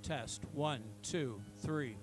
Test. 1, 2, 3.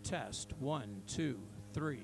Test. 1, 2, 3.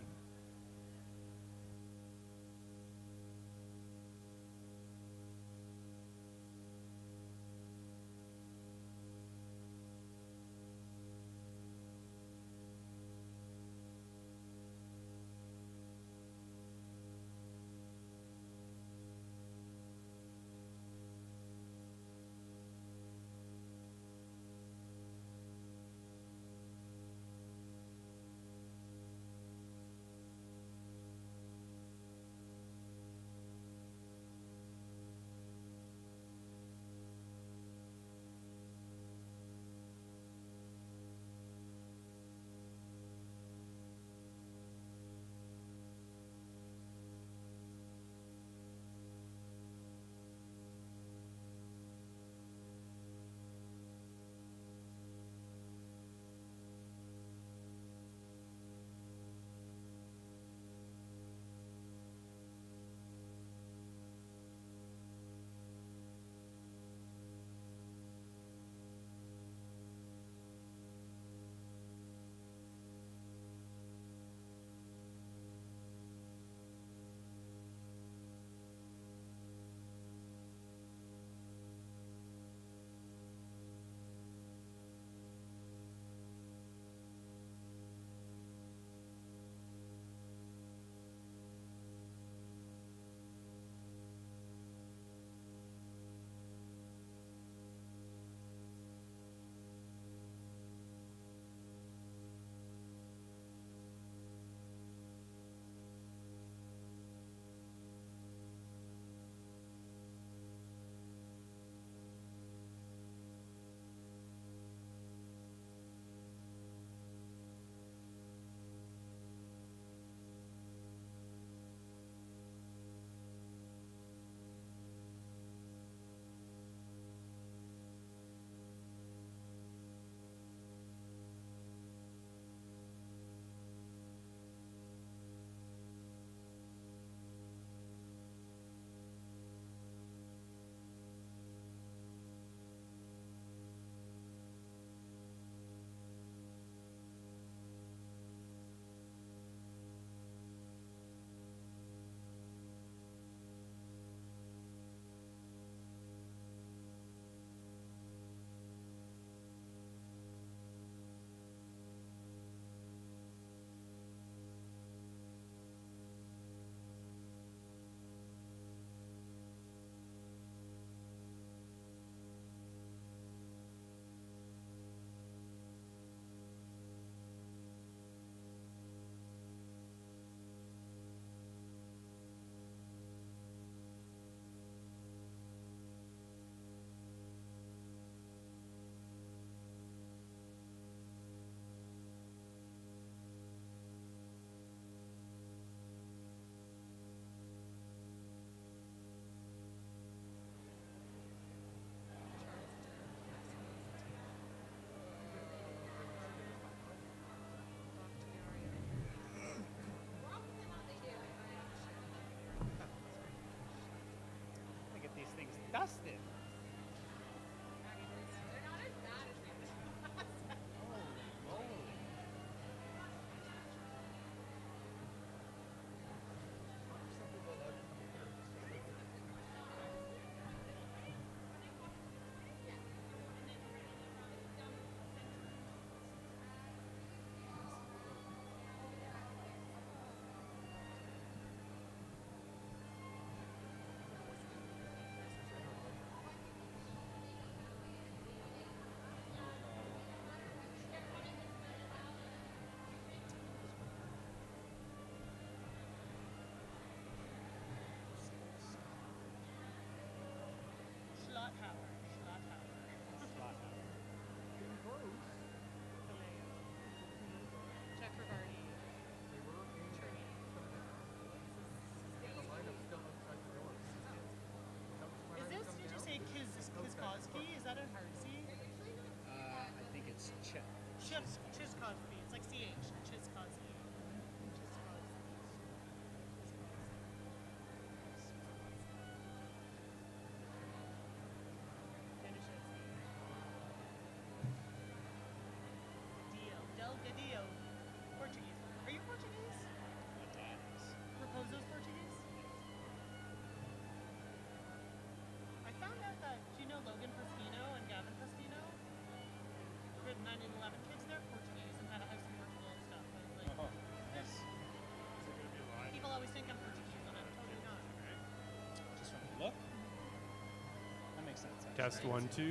Test 1, 2. You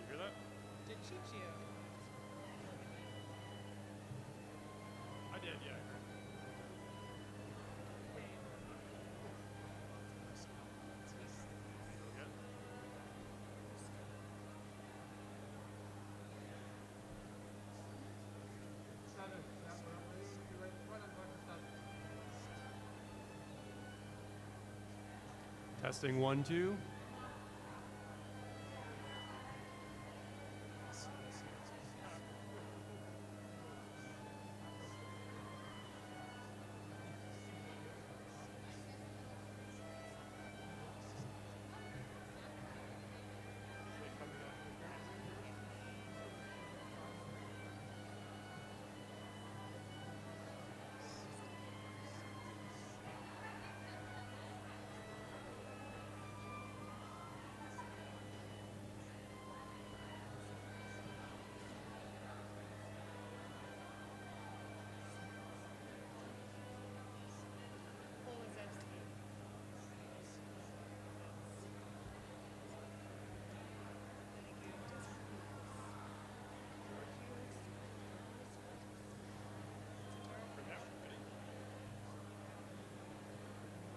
hear that? Did cheat you? I did, yeah. Testing 1, 2.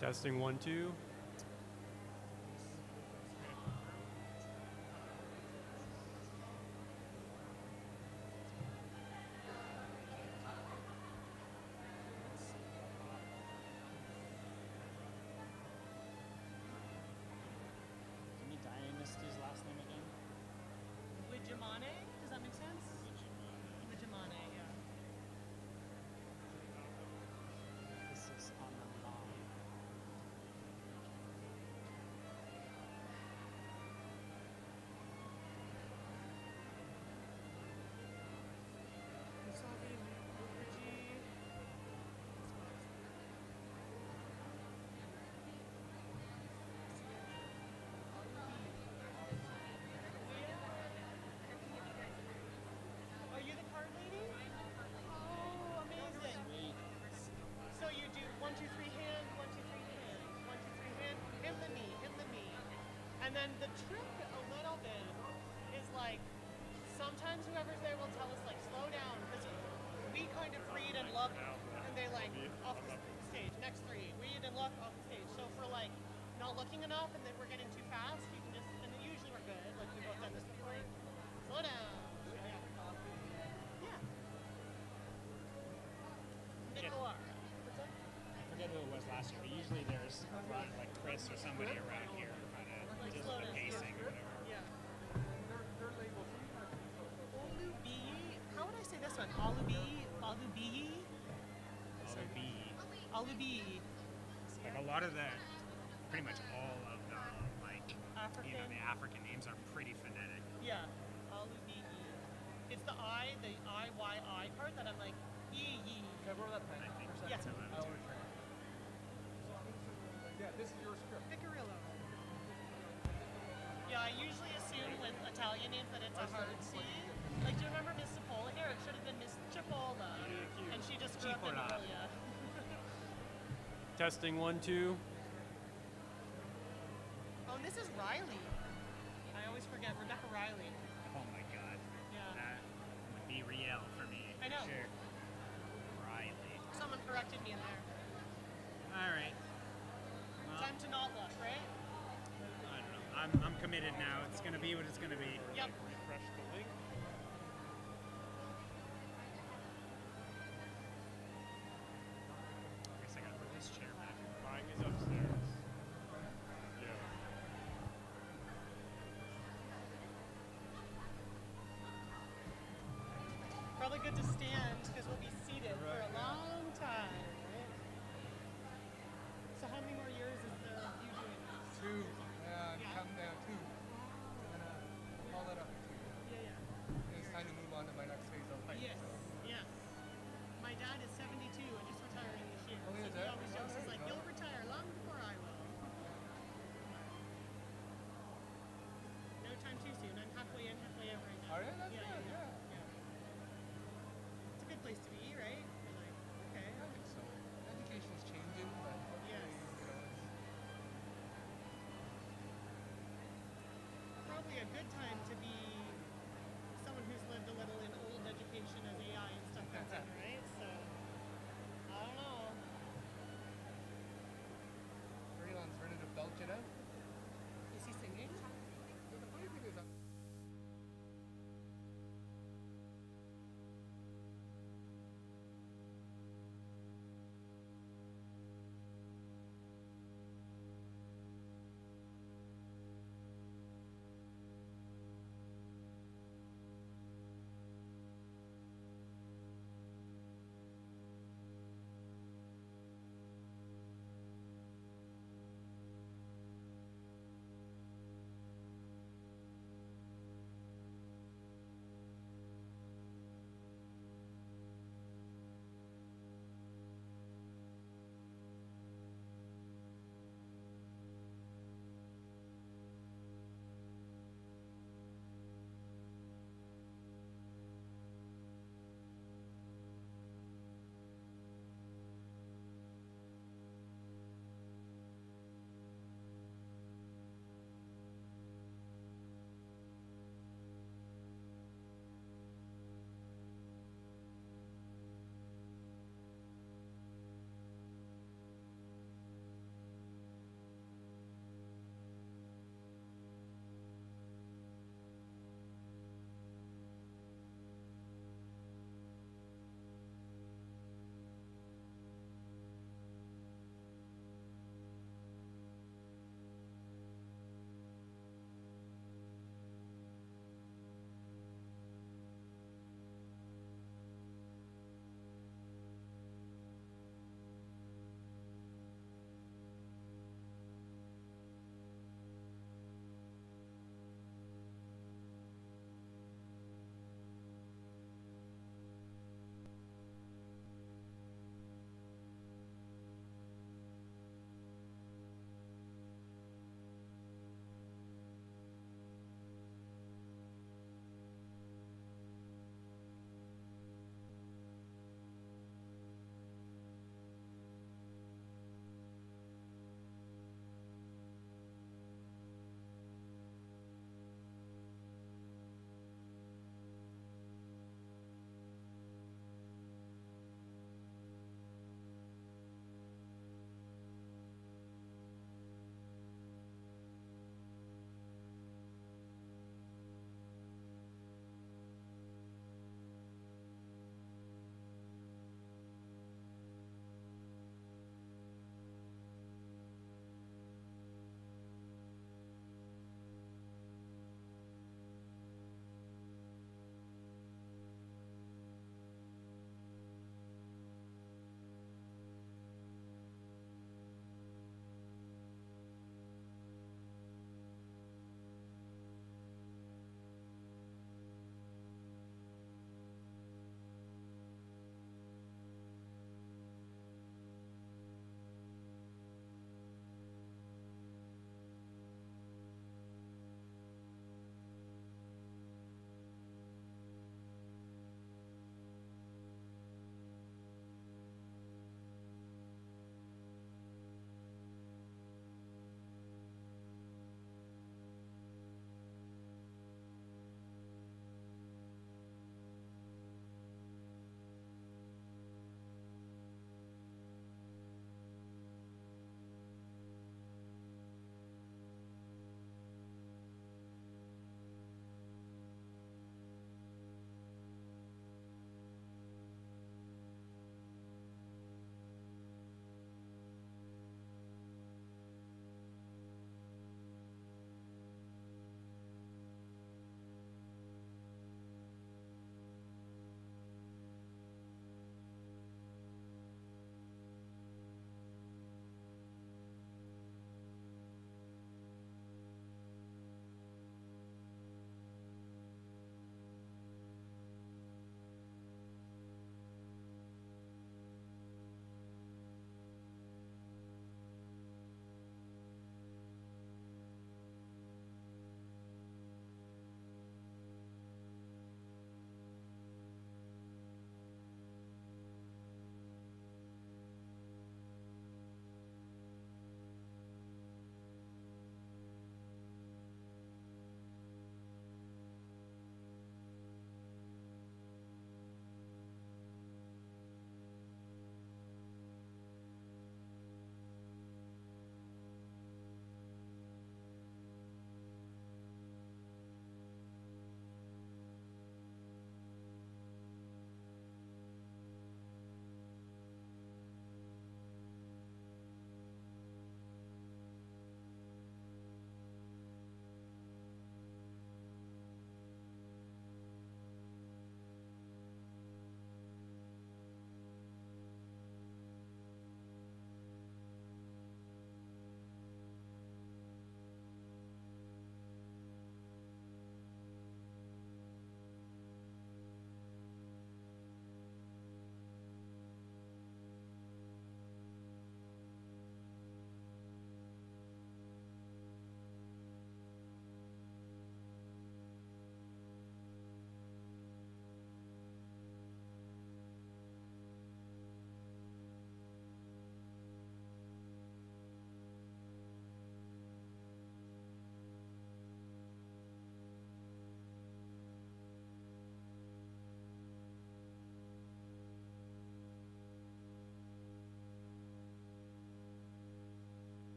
Testing 1, 2. Can you dynast his last name again? Wijamane? Does that make sense? Wijamane, yeah. This is on the line. Musabi, Mukherjee. Are you the card lady? Oh, amazing. Sweet. So you do 1, 2, 3 hand, 1, 2, 3 hand, 1, 2, 3 hand, him the knee, him the knee. And then the trick a little bit is like, sometimes whoever's there will tell us like, slow down, because we kind of read and look, and they like, off the stage, next 3, read and look, off the stage. So for like, not looking enough and then we're getting too fast, you can just, and usually we're good, like we've both done this before, slow down. Yeah. Nicola. What's up? I forget who it was last year, but usually there's like Chris or somebody around here kind of Like deals slow with the down. pacing or whatever. Yeah. Olubi. How would I say this one? Olubi. Olubi. Olubi. Olubi. Like a lot of the, pretty much all of the like, you know, African. the African names are pretty phonetic. Yeah. Olubi. It's the I part that I'm like, E. Can I borrow that pen? I think for a Yes. second? so. I want to try. Yeah, this is your script. Picarillo. Yeah, I usually assume with Italian names that it's a hard C. Like, do you remember Miss Cipolla here? It should have been Miss Cipolla. And she just grew up in Cipolla. Italia. Testing 1, 2. Oh, and this is Riley. I always forget Rebecca Riley. Oh my god. Yeah. That would be real for me. I know. Sure. Riley. Someone corrected me in there. Alright. Well, Time to not look, right? I don't know. I'm committed now. It's gonna be what it's gonna be. Yep. Refresh the link. I guess I gotta put this chair back. Mine is upstairs. Yeah. Probably good to stand because we'll be seated for a long time, right? So how many more years is the you doing this? 2. Yeah. Come down 2. And call that up to 2. Yeah, yeah. It's time to move on to my next phase of life. Yes, So. yes. My dad is 72 and just retiring this year. Oh, so is he that? always Oh, jokes, there he's you like, go. you'll retire long before I will. No time too soon. I'm halfway in, halfway out right now. Are you? That's yeah, good, yeah, yeah. yeah. It's a good place to be, right? And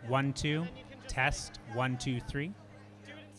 1 2. then you can just, Test 1 2 3. do it in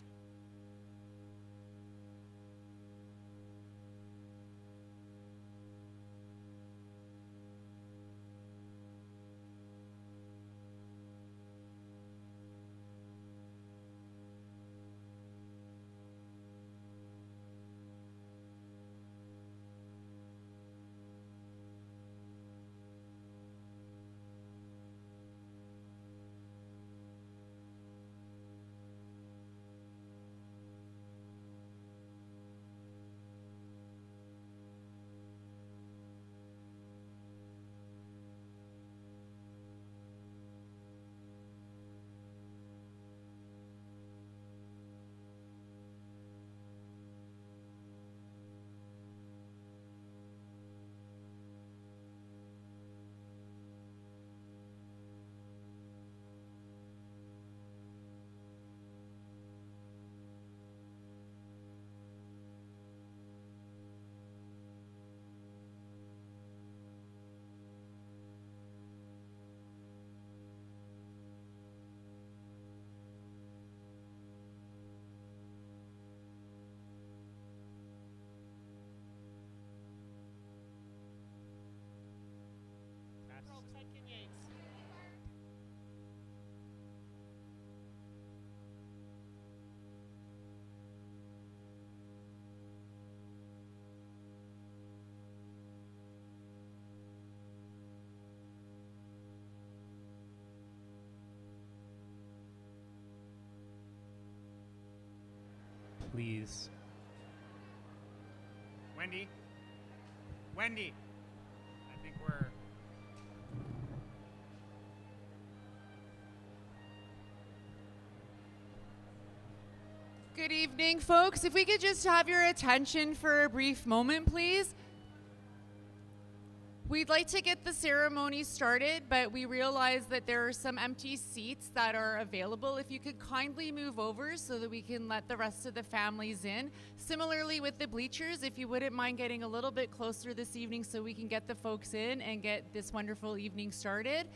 April Tedkin Yates. Please. Wendy. Wendy. I think we're. Good evening, folks. If we could just have your attention for a brief moment, please. We'd like to get the ceremony started, but we realize that there are some empty seats that are available. If you could kindly move over so that we can let the rest of the families in. Similarly with the bleachers, if you wouldn't mind getting a little bit closer this evening so we can get the folks in and get this wonderful evening started.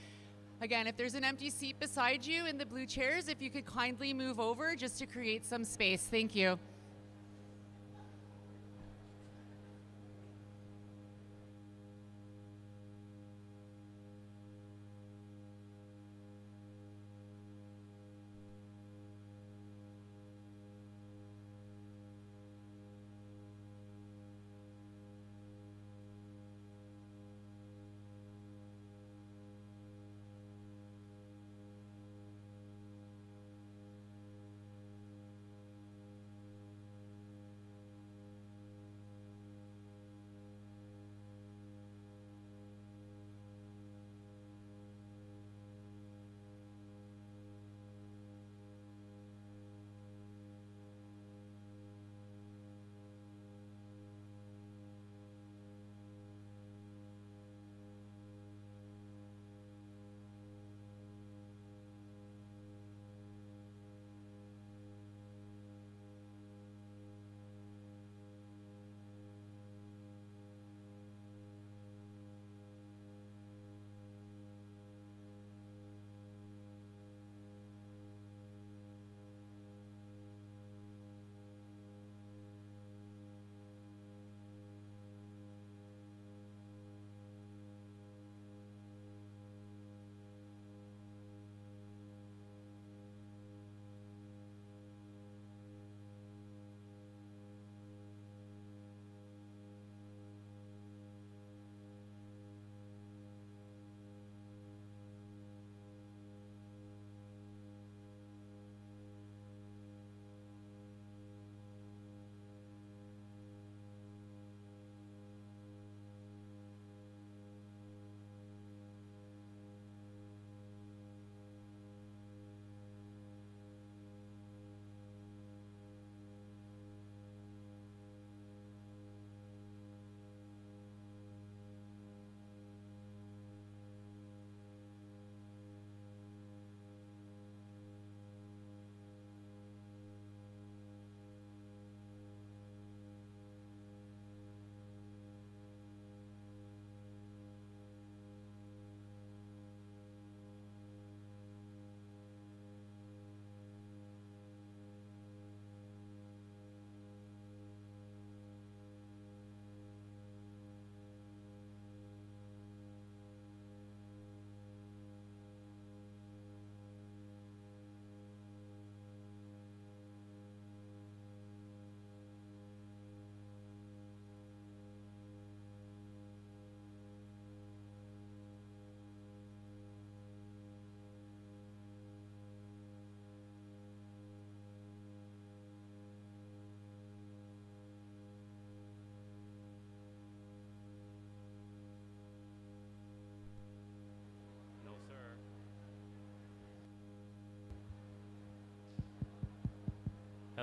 Again, if there's an empty seat beside you in the blue chairs, if you could kindly move over just to create some space. Thank you.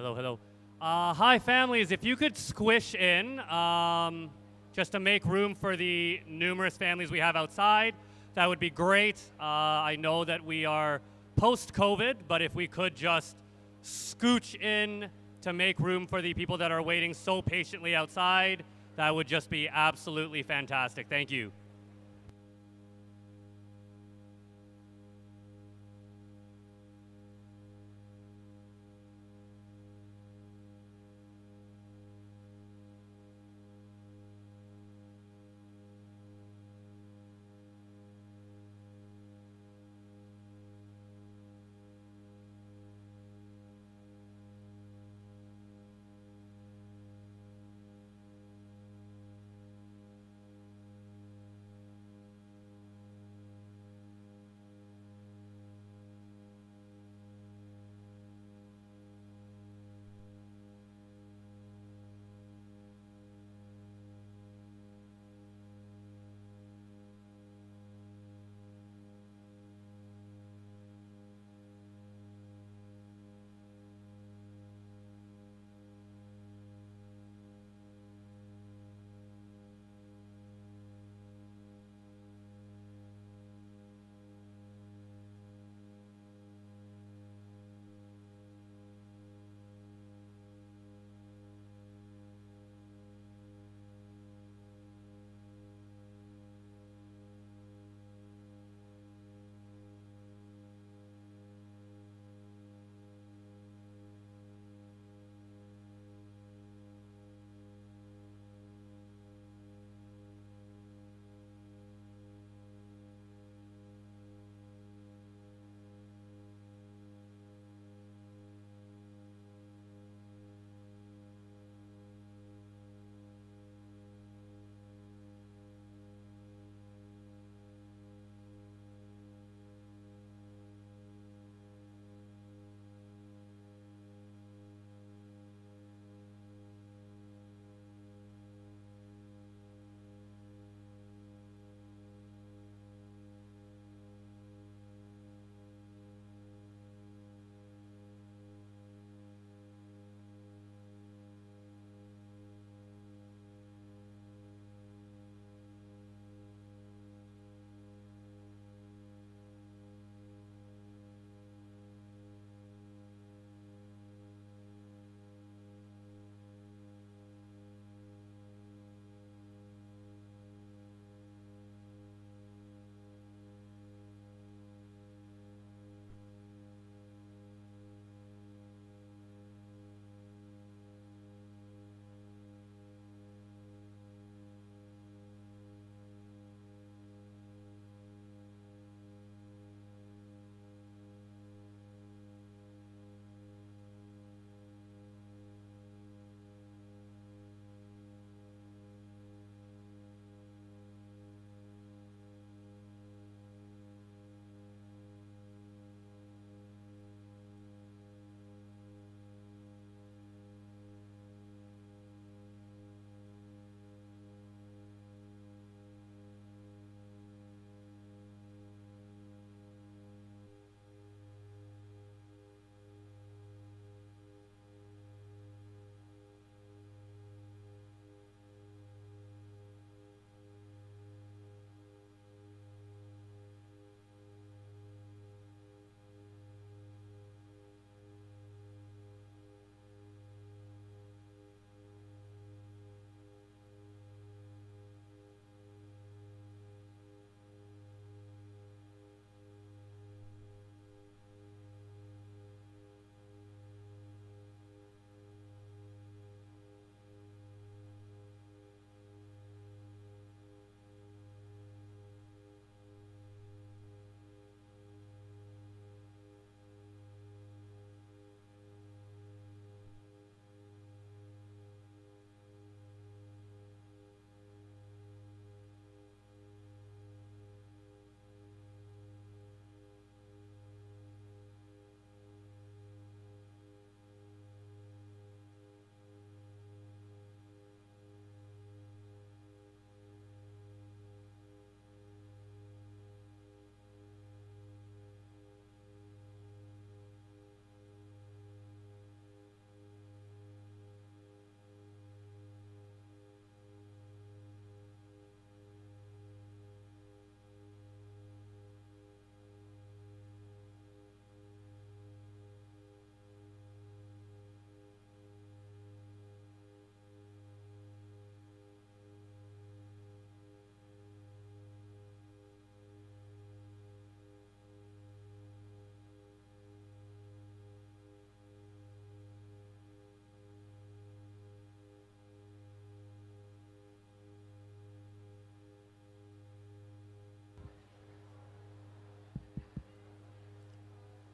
Hello, hello. Hi, families. If you could squish in just to make room for the numerous families we have outside, that would be great. I know that we are post-COVID, but if we could just scooch in to make room for the people that are waiting so patiently outside, that would just be absolutely fantastic. Thank you.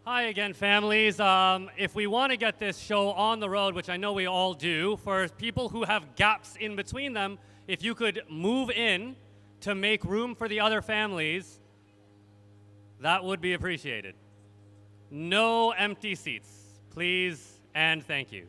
Hi again, families. If we want to get this show on the road, which I know we all do, for people who have gaps in between them, if you could move in to make room for the other families, that would be appreciated. No empty seats, please and thank you.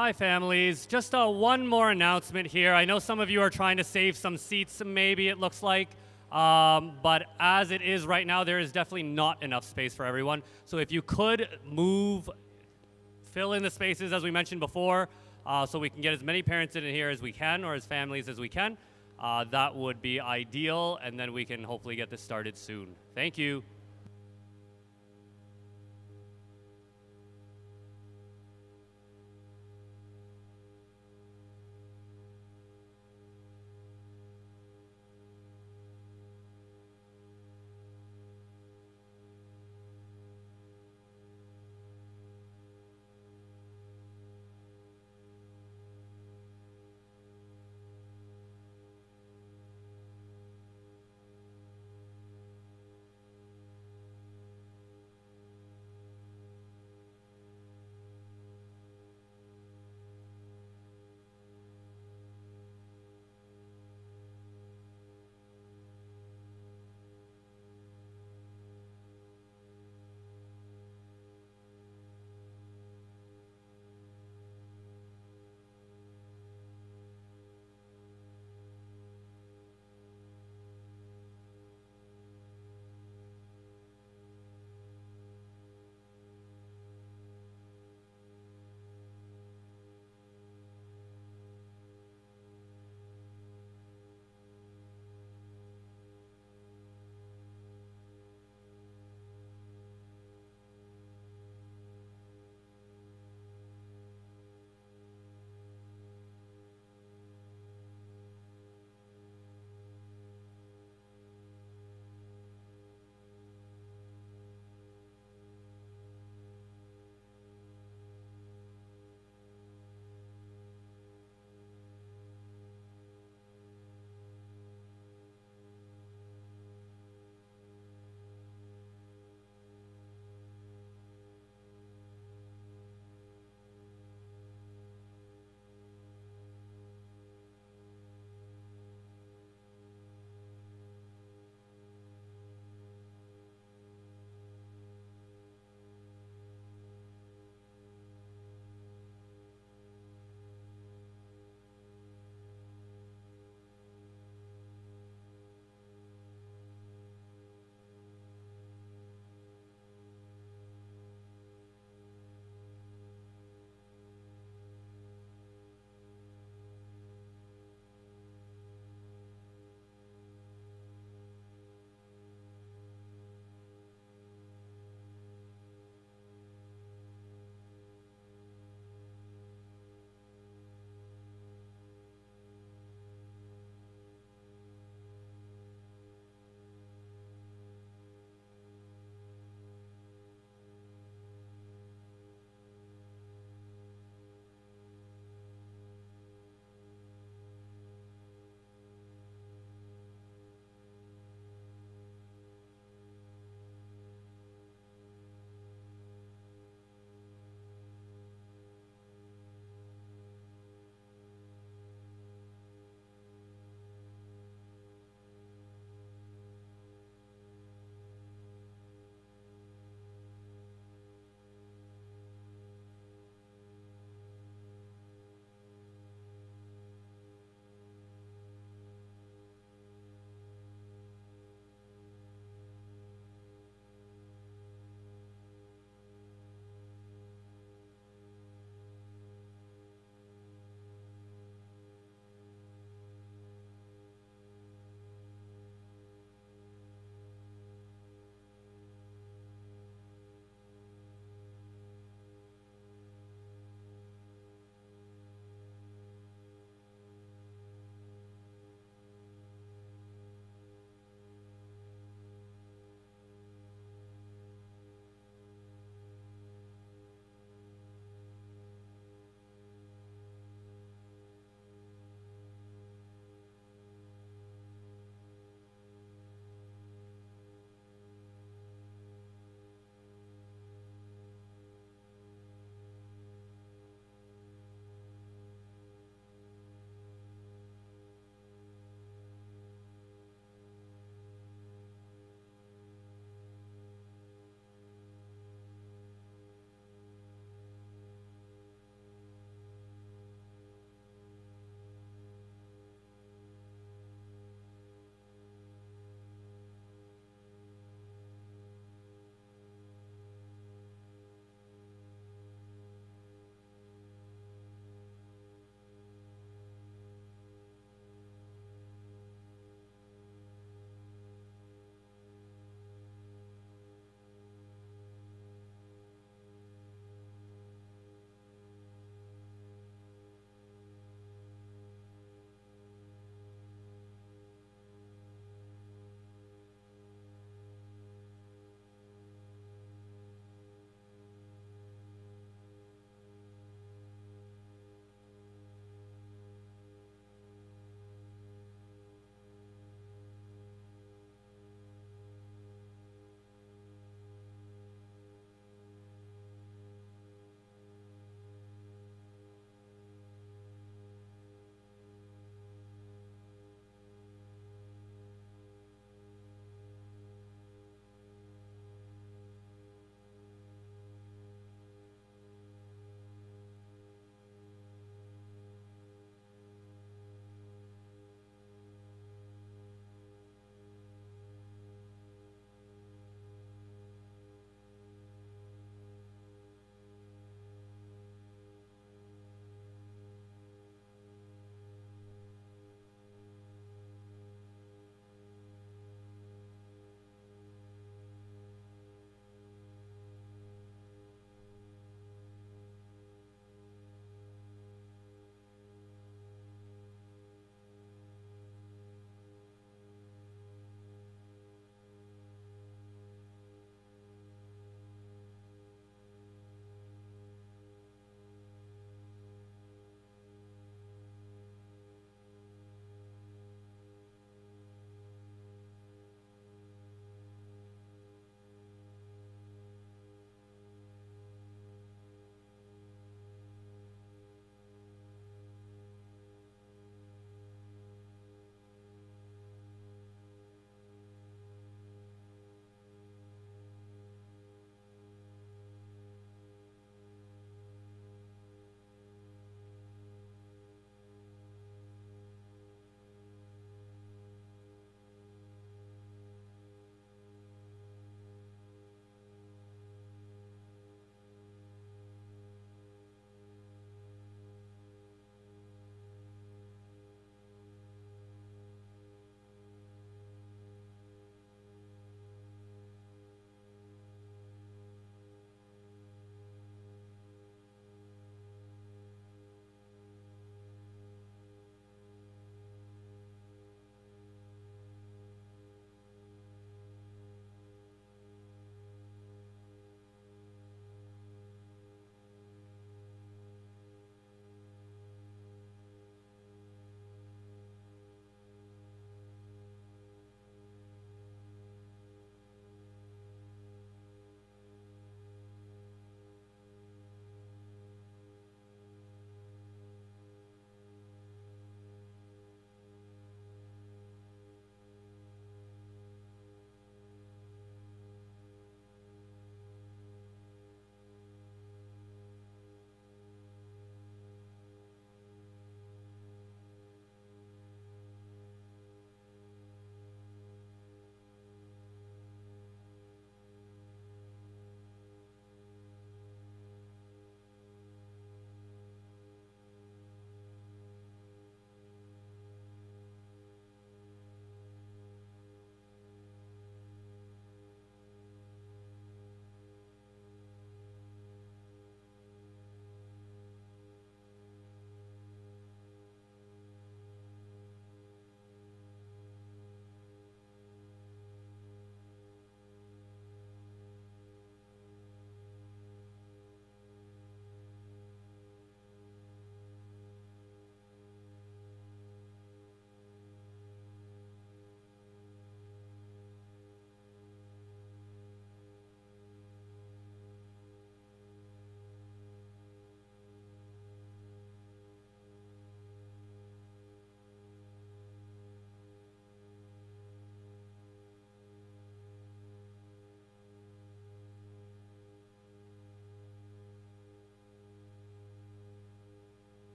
Hi, families. Just one more announcement here. I know some of you are trying to save some seats, maybe it looks like. But as it is right now, there is definitely not enough space for everyone. So if you could move, fill in the spaces as we mentioned before, so we can get as many parents in here as we can, or as families as we can, that would be ideal. And then we can hopefully get this started soon. Thank you.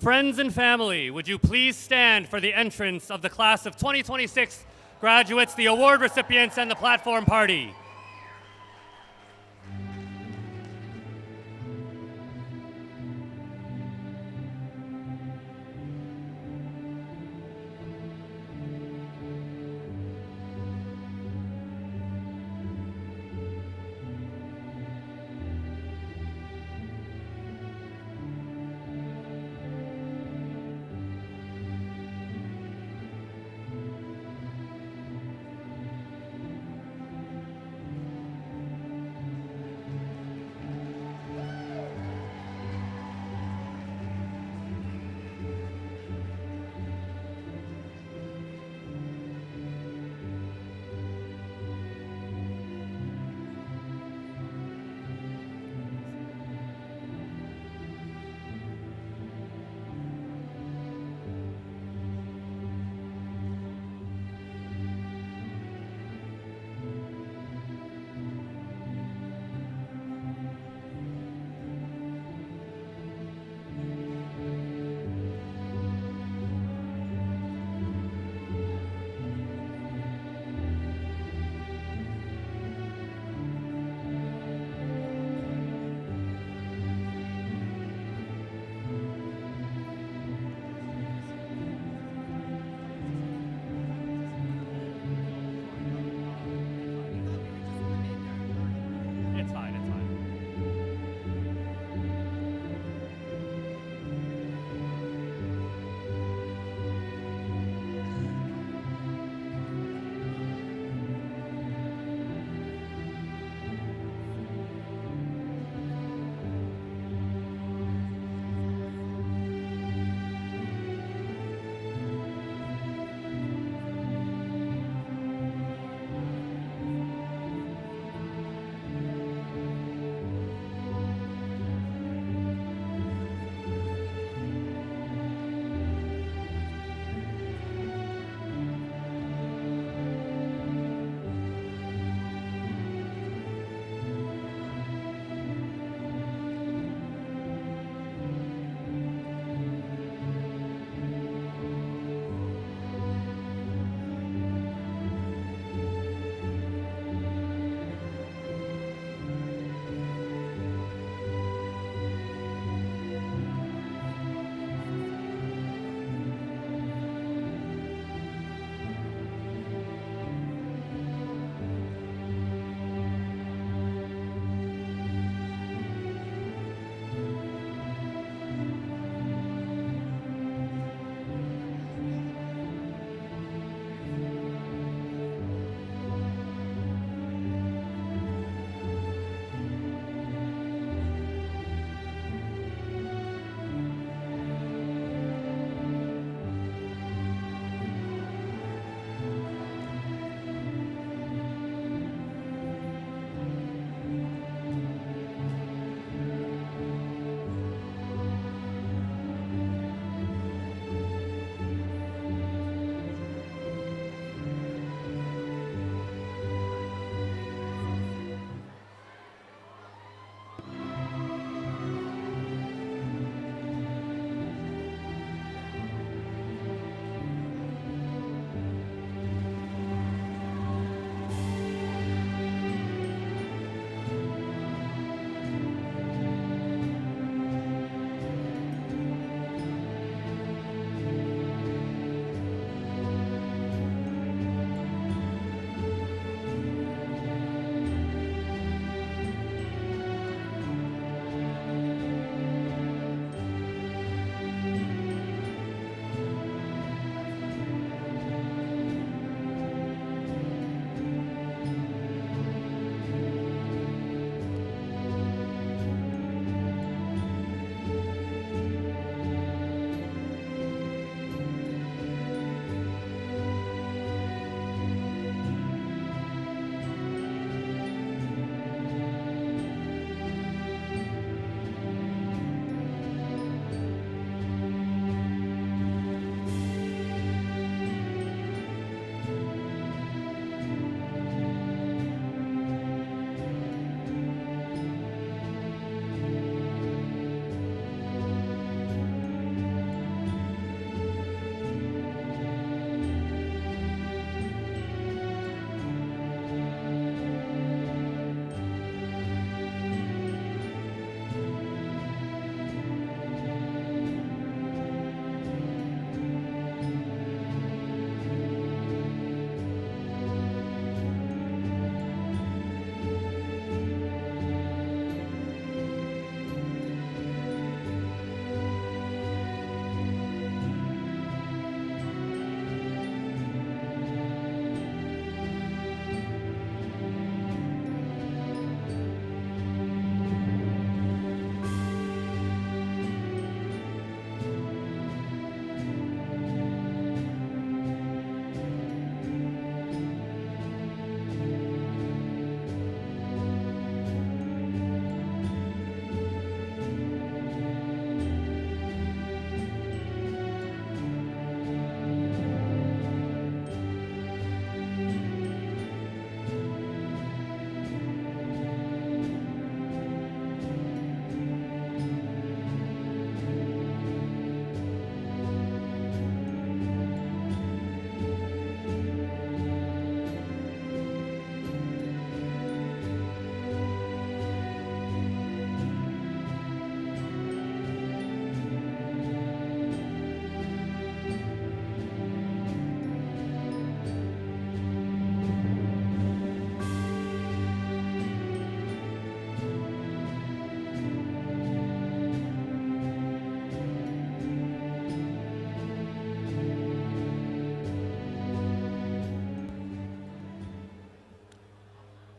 Friends and family, would you please stand for the entrance of the class of 2026 graduates, the award recipients, and the platform party?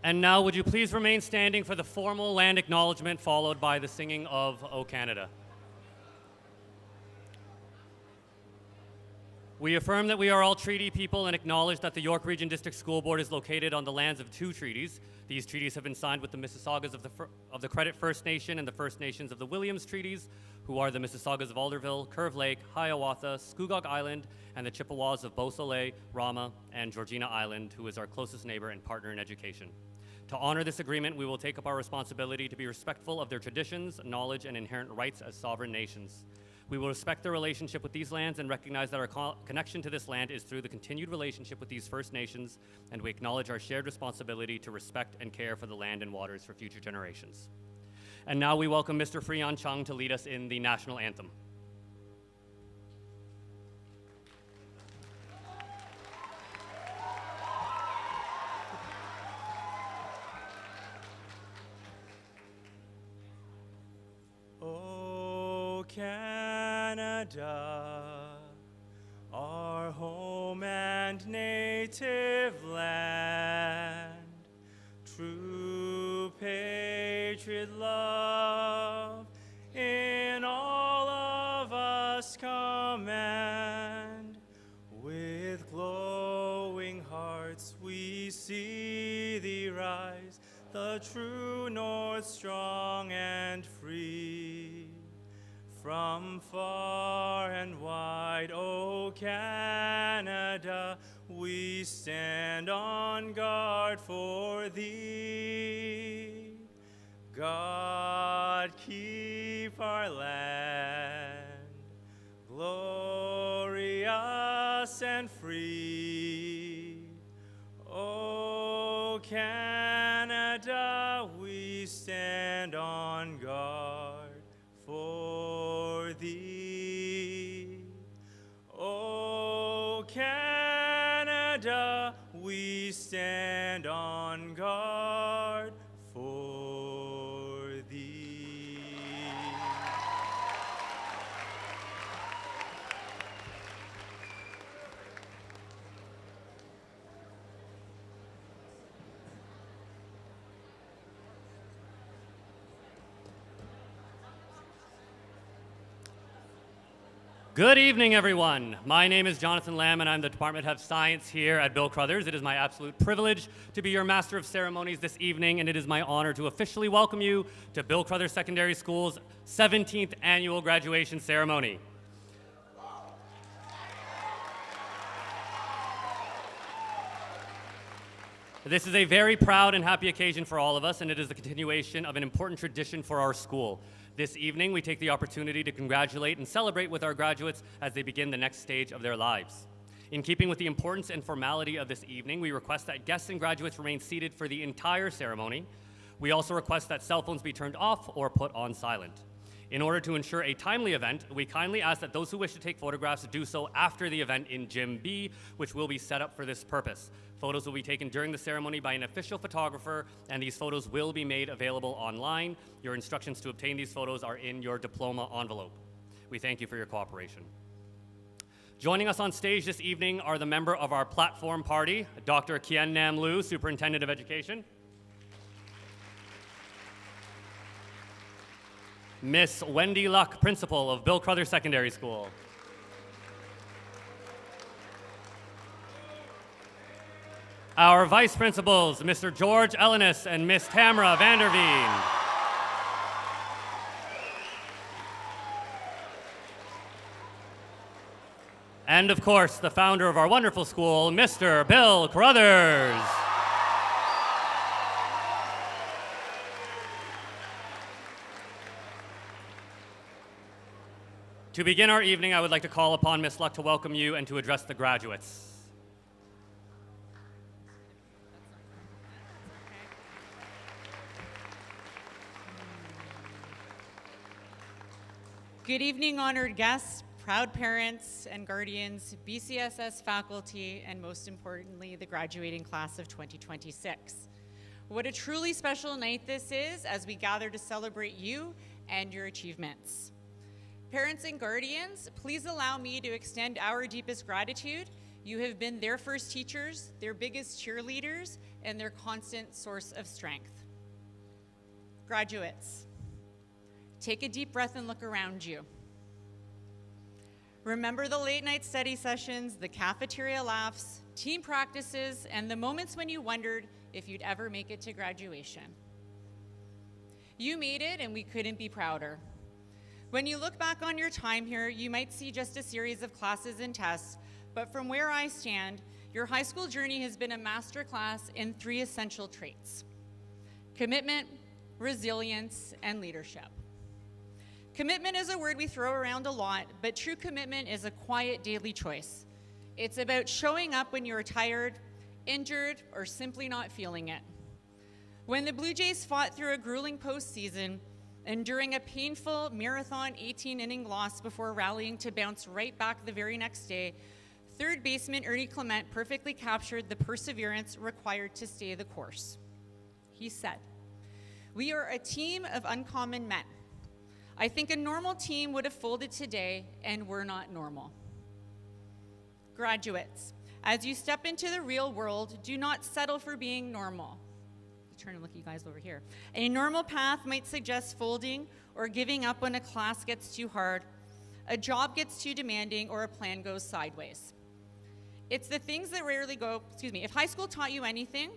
And now would you please remain standing for the formal land acknowledgement followed by the singing of O Canada. We affirm that we are all treaty people and acknowledge that the York Region District School Board is located on the lands of 2 treaties. These treaties have been signed with the Mississaugas of the Credit First Nation and the First Nations of the Williams Treaties, who are the Mississaugas of Alderville, Curve Lake, Hiawatha, Scugog Island, and the Chippewas of Beausoleil, Rama, and Georgina Island, who is our closest neighbor and partner in education. To honor this agreement, we will take up our responsibility to be respectful of their traditions, knowledge, and inherent rights as sovereign nations. We will respect their relationship with these lands and recognize that our connection to this land is through the continued relationship with these First Nations, and we acknowledge our shared responsibility to respect and care for the land and waters for future generations. And now we welcome Mr. Freon Chung to lead us in the national anthem. O Canada, our home and native land, true patriot love in all of us command. With glowing hearts we see thee rise, the true north strong and free. From far and wide, O Canada, we stand on guard for thee. God keep our land glorious and free. O Canada, we stand on guard for thee. O Canada, we stand on guard for thee. Good evening, everyone. My name is Jonathan Lamb, and I'm the Department Head of Science here at Bill Crothers. It is my absolute privilege to be your Master of Ceremonies this evening, and it is my honor to officially welcome you to Bill Crothers Secondary School's 17th annual graduation ceremony. This is a very proud and happy occasion for all of us, and it is the continuation of an important tradition for our school. This evening, we take the opportunity to congratulate and celebrate with our graduates as they begin the next stage of their lives. In keeping with the importance and formality of this evening, we request that guests and graduates remain seated for the entire ceremony. We also request that cell phones be turned off or put on silent. In order to ensure a timely event, we kindly ask that those who wish to take photographs do so after the event in Gym B, which will be set up for this purpose. Photos will be taken during the ceremony by an official photographer, and these photos will be made available online. Your instructions to obtain these photos are in your diploma envelope. We thank you for your cooperation. Joining us on stage this evening are the member of our platform party, Dr. Kien Nam Lu, Superintendent of Education, Miss Wendy Luck, Principal of Bill Crothers Secondary School, our Vice Principals, Mr. George Ellenis and Miss Tamara Vanderveen, and of course, the founder of our wonderful school, Mr. Bill Crothers. To begin our evening, I would like to call upon Ms. Luck to welcome you and to address the graduates. Good evening, honored guests, proud parents and guardians, BCSS faculty, and most importantly, the graduating class of 2026. What a truly special night this is as we gather to celebrate you and your achievements. Parents and guardians, please allow me to extend our deepest gratitude. You have been their first teachers, their biggest cheerleaders, and their constant source of strength. Graduates, take a deep breath and look around you. Remember the late night study sessions, the cafeteria laughs, team practices, and the moments when you wondered if you'd ever make it to graduation. You made it, and we couldn't be prouder. When you look back on your time here, you might see just a series of classes and tests, but from where I stand, your high school journey has been a masterclass in 3 essential traits: commitment, resilience, and leadership. Commitment is a word we throw around a lot, but true commitment is a quiet daily choice. It's about showing up when you're tired, injured, or simply not feeling it. When the Blue Jays fought through a grueling postseason, enduring a painful marathon 18-inning loss before rallying to bounce right back the very next day, third baseman Ernie Clement perfectly captured the perseverance required to stay the course. He said, "We are a team of uncommon men. I think a normal team would have folded today, and we're not normal." Graduates, as you step into the real world, do not settle for being normal. Turn and look at you guys over here. A normal path might suggest folding or giving up when a class gets too hard, a job gets too demanding, or a plan goes sideways. It's the things that rarely go, if high school taught you anything,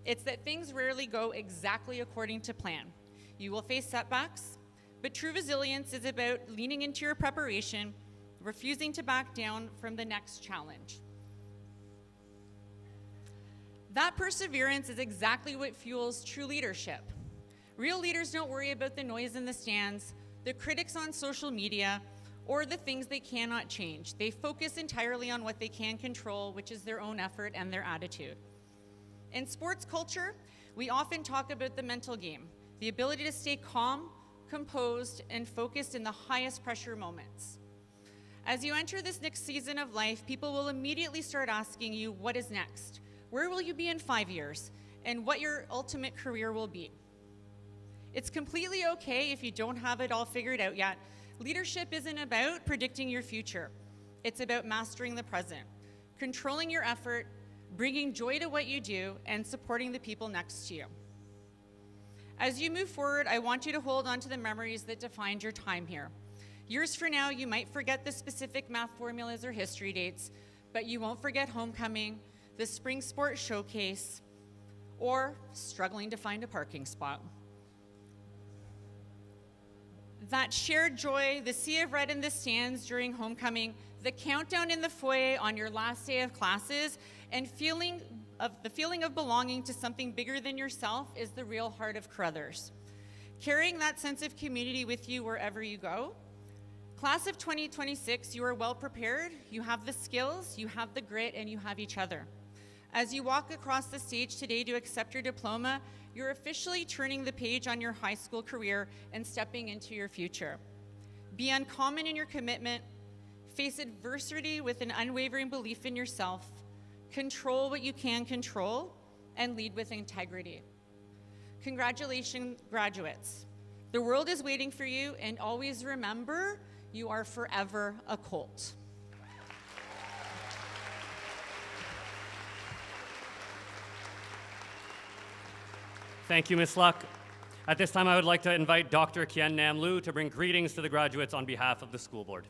it's that things rarely go exactly according to plan. You will face setbacks, but true resilience is about leaning into your preparation, refusing to back down from the next challenge. That perseverance is exactly what fuels true leadership. Real leaders don't worry about the noise in the stands, the critics on social media, or the things they cannot change. They focus entirely on what they can control, which is their own effort and their attitude. In sports culture, we often talk about the mental game, the ability to stay calm, composed, and focused in the highest pressure moments. As you enter this next season of life, people will immediately start asking you, what is next? Where will you be in 5 years? And what your ultimate career will be. It's completely okay if you don't have it all figured out yet. Leadership isn't about predicting your future. It's about mastering the present, controlling your effort, bringing joy to what you do, and supporting the people next to you. As you move forward, I want you to hold on to the memories that defined your time here. Years from now, you might forget the specific math formulas or history dates, but you won't forget homecoming, the spring sports showcase, or struggling to find a parking spot. That shared joy, the sea of red in the stands during homecoming, the countdown in the foyer on your last day of classes, and the feeling of belonging to something bigger than yourself is the real heart of Carruthers. Carrying that sense of community with you wherever you go. Class of 2026, you are well prepared, you have the skills, you have the grit, and you have each other. As you walk across the stage today to accept your diploma, you're officially turning the page on your high school career and stepping into your future. Be uncommon in your commitment, face adversity with an unwavering belief in yourself, control what you can control, and lead with integrity. Congratulations, graduates. The world is waiting for you, and always remember, you are forever a Colt. Thank you, Ms. Luck. At this time, I would like to invite Dr. Kien Nam Lu to bring greetings to the graduates on behalf of the school board.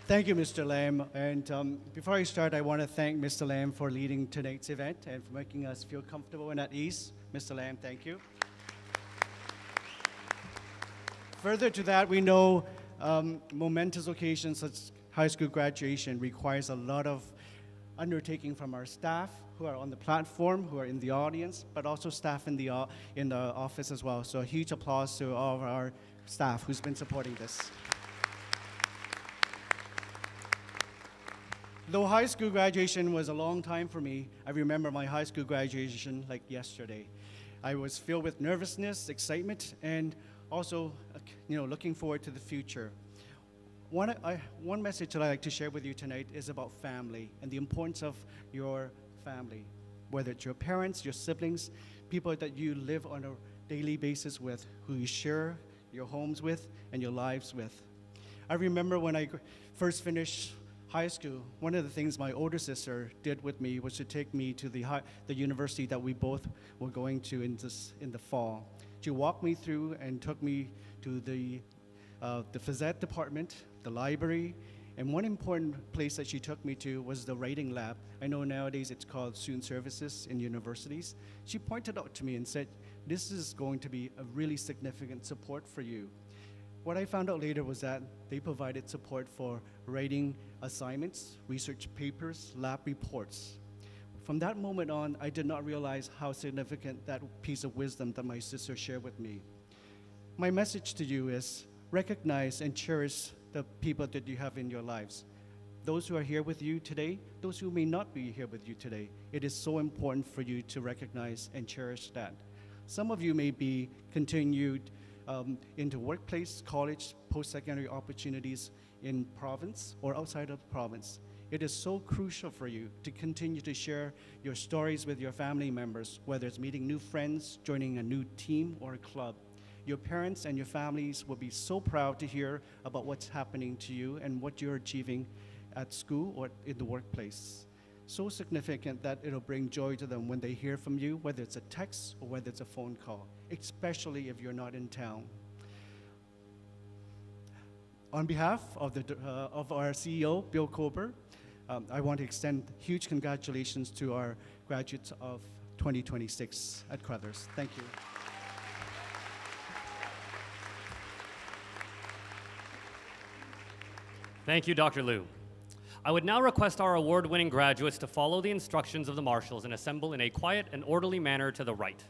Thank you, Mr. Lam. And before I start, I want to thank Mr. Lam for leading tonight's event and for making us feel comfortable and at ease. Mr. Lam, thank you. Further to that, we know momentous occasions such as high school graduation requires a lot of undertaking from our staff who are on the platform, who are in the audience, but also staff in the office as well. So a huge applause to all of our staff who's been supporting this. Though high school graduation was a long time for me, I remember my high school graduation like yesterday. I was filled with nervousness, excitement, and also looking forward to the future. One message that I'd like to share with you tonight is about family and the importance of your family, whether it's your parents, your siblings, people that you live on a daily basis with, who you share your homes with and your lives with. I remember when I first finished high school, one of the things my older sister did with me was to take me to the university that we both were going to in the fall. She walked me through and took me to the phys ed department, the library, and one important place that she took me to was the writing lab. I know nowadays it's called student services in universities. She pointed out to me and said, this is going to be a really significant support for you. What I found out later was that they provided support for writing assignments, research papers, lab reports. From that moment on, I did not realize how significant that piece of wisdom that my sister shared with me. My message to you is recognize and cherish the people that you have in your lives. Those who are here with you today, those who may not be here with you today, it is so important for you to recognize and cherish that. Some of you may be continued into workplace, college, post-secondary opportunities in province or outside of the province. It is so crucial for you to continue to share your stories with your family members, whether it's meeting new friends, joining a new team or a club. Your parents and your families will be so proud to hear about what's happening to you and what you're achieving at school or in the workplace. So significant that it'll bring joy to them when they hear from you, whether it's a text or whether it's a phone call, especially if you're not in town. On behalf of our CEO, Bill Kober, I want to extend huge congratulations to our graduates of 2026 at Crothers. Thank you. Thank you, Dr. Liu. I would now request our award-winning graduates to follow the instructions of the marshals and assemble in a quiet and orderly manner to the right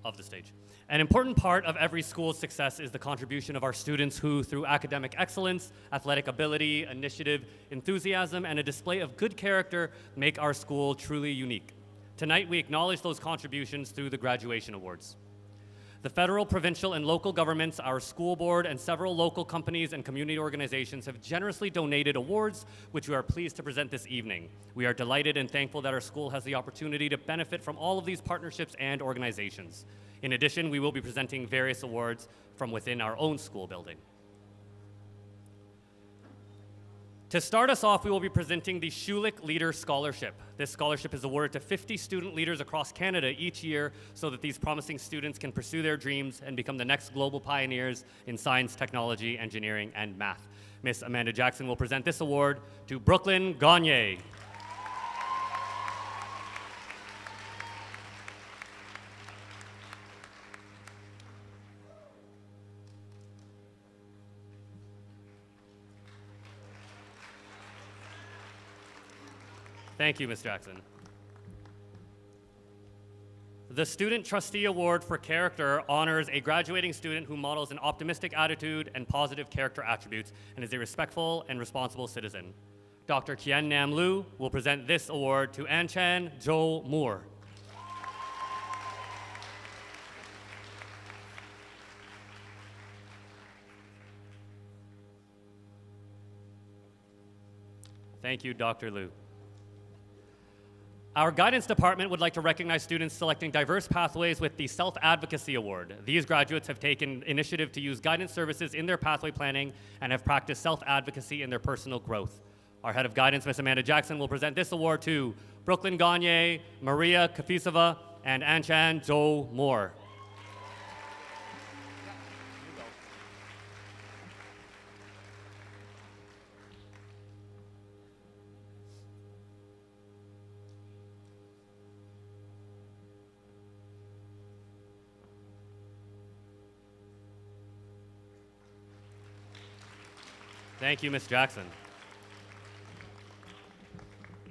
of the stage. An important part of every school's success is the contribution of our students who, through academic excellence, athletic ability, initiative, enthusiasm, and a display of good character, make our school truly unique. Tonight, we acknowledge those contributions through the graduation awards. The federal, provincial, and local governments, our school board, and several local companies and community organizations have generously donated awards, which we are pleased to present this evening. We are delighted and thankful that our school has the opportunity to benefit from all of these partnerships and organizations. In addition, we will be presenting various awards from within our own school building. To start us off, we will be presenting the Schulich Leader Scholarship. This scholarship is awarded to 50 student leaders across Canada each year so that these promising students can pursue their dreams and become the next global pioneers in science, technology, engineering, and math. Miss Amanda Jackson will present this award to Brooklyn Gagne. Thank you, Ms. Jackson. The Student Trustee Award for Character honors a graduating student who models an optimistic attitude and positive character attributes and is a respectful and responsible citizen. Dr. Kien Nam Lu will present this award to Anchan Jo Moore. Thank you, Dr. Lu. Our guidance department would like to recognize students selecting diverse pathways with the Self-Advocacy Award. These graduates have taken initiative to use guidance services in their pathway planning and have practiced self-advocacy in their personal growth. Our head of guidance, Ms. Amanda Jackson, will present this award to Brooklyn Gagne, Maria Kafisova, and Anchan Jo Moore. Thank you, Ms. Jackson.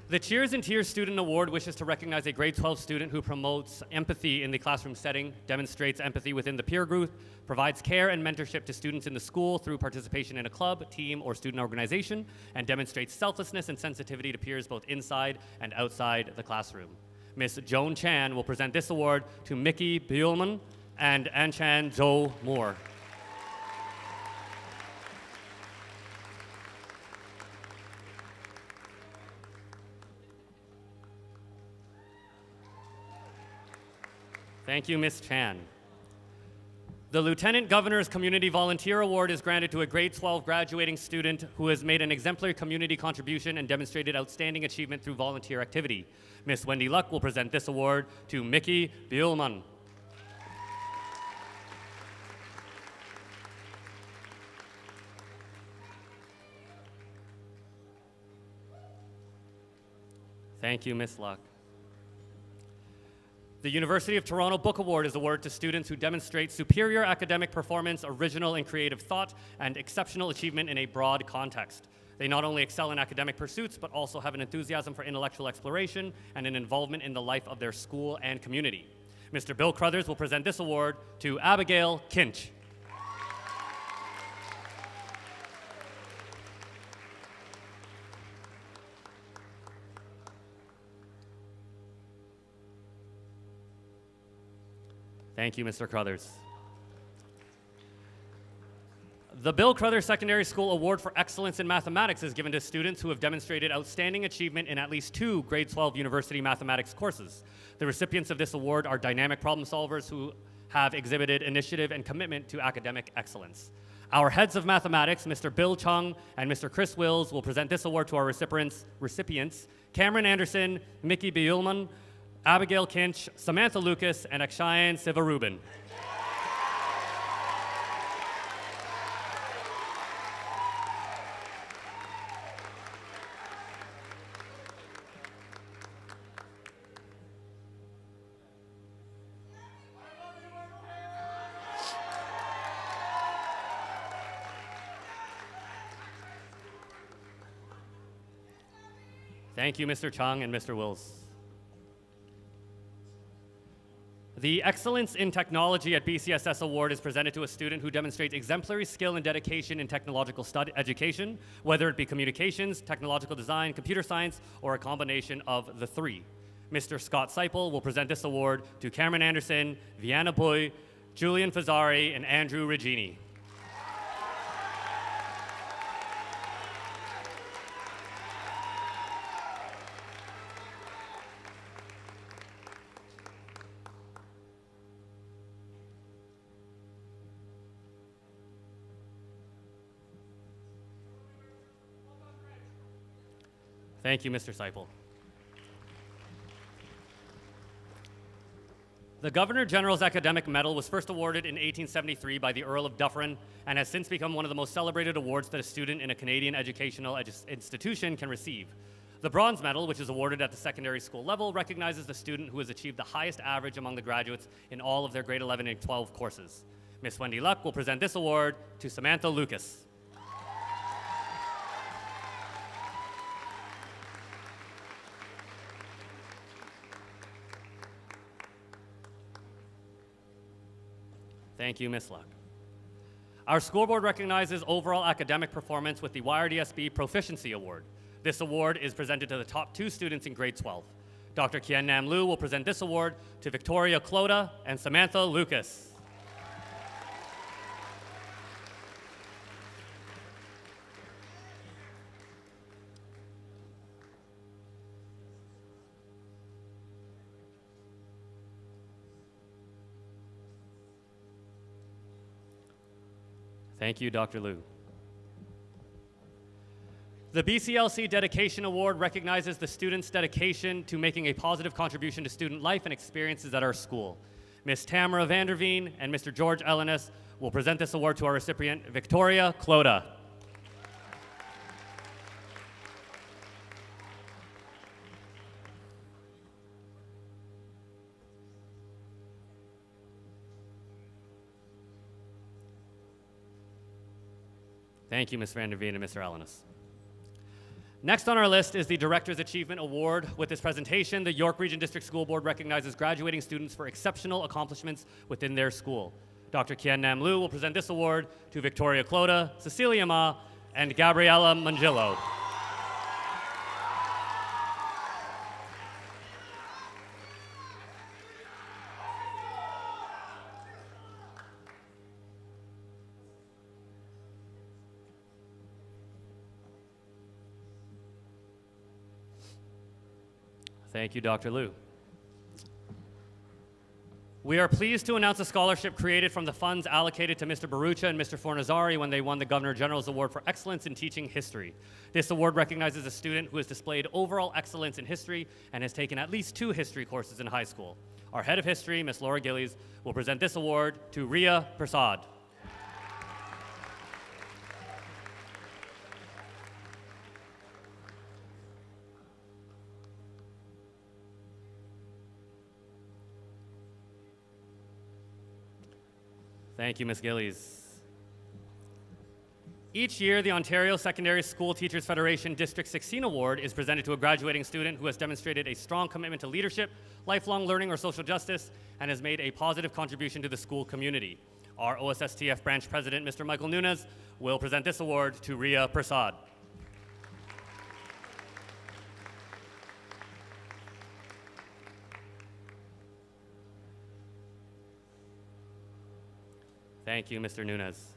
The Cheers and Tears Student Award wishes to recognize a grade 12 student who promotes empathy in the classroom setting, demonstrates empathy within the peer group, provides care and mentorship to students in the school through participation in a club, team, or student organization, and demonstrates selflessness and sensitivity to peers both inside and outside the classroom. Ms. Joan Chan will present this award to Mickey Bielman and Anchan Jo Moore. Thank you, Ms. Chan. The Lieutenant Governor's Community Volunteer Award is granted to a grade 12 graduating student who has made an exemplary community contribution and demonstrated outstanding achievement through volunteer activity. Miss Wendy Luck will present this award to Mickey Bielman. Thank you, Miss Luck. The University of Toronto Book Award is awarded to students who demonstrate superior academic performance, original and creative thought, and exceptional achievement in a broad context. They not only excel in academic pursuits, but also have an enthusiasm for intellectual exploration and an involvement in the life of their school and community. Mr. Bill Crothers will present this award to Abigail Kinch. Thank you, Mr. Crothers. The Bill Crothers Secondary School Award for Excellence in Mathematics is given to students who have demonstrated outstanding achievement in at least 2 grade 12 university mathematics courses. The recipients of this award are dynamic problem solvers who have exhibited initiative and commitment to academic excellence. Our heads of mathematics, Mr. Bill Chung and Mr. Chris Wills, will present this award to our recipients Cameron Anderson, Mickey Bielman, Abigail Kinch, Samantha Lucas, and Akshayan Sivarubin. Thank you, Mr. Chung and Mr. Wills. The Excellence in Technology at BCSS Award is presented to a student who demonstrates exemplary skill and dedication in technological education, whether it be communications, technological design, computer science, or a combination of the 3. Mr. Scott Seipel will present this award to Cameron Anderson, Vienna Bui, Julian Fazzari, and Andrew Regini. Thank you, Mr. Seipel. The Governor General's Academic Medal was first awarded in 1873 by the Earl of Dufferin and has since become one of the most celebrated awards that a student in a Canadian educational institution can receive. The Bronze Medal, which is awarded at the secondary school level, recognizes the student who has achieved the highest average among the graduates in all of their grade 11 and 12 courses. Miss Wendy Luck will present this award to Samantha Lucas. Thank you, Ms. Luck. Our school board recognizes overall academic performance with the YRDSB Proficiency Award. This award is presented to the top 2 students in grade 12. Dr. Kien Nam Lu will present this award to Victoria Clota and Samantha Lucas. Thank you, Dr. Liu. The BCLC Dedication Award recognizes the student's dedication to making a positive contribution to student life and experiences at our school. Ms. Tamara Vanderveen and Mr. George Ellenis will present this award to our recipient, Victoria Clota. Thank you, Ms. Vanderveen and Mr. Ellenis. Next on our list is the Director's Achievement Award. With this presentation, the York Region District School Board recognizes graduating students for exceptional accomplishments within their school. Dr. Kien Nam Lu will present this award to Victoria Clota, Cecilia Ma, and Gabriella Mangillo. Thank you, Dr. Liu. We are pleased to announce a scholarship created from the funds allocated to Mr. Barucha and Mr. Fornazzari when they won the Governor General's Award for Excellence in Teaching History. This award recognizes a student who has displayed overall excellence in history and has taken at least 2 history courses in high school. Our head of history, Ms. Laura Gillies, will present this award to Riya Prasad. Thank you, Ms. Gillies. Each year, the Ontario Secondary School Teachers Federation District 16 Award is presented to a graduating student who has demonstrated a strong commitment to leadership, lifelong learning, or social justice, and has made a positive contribution to the school community. Our OSSTF branch president, Mr. Michael Nunez, will present this award to Riya Prasad. Thank you, Mr. Nunez.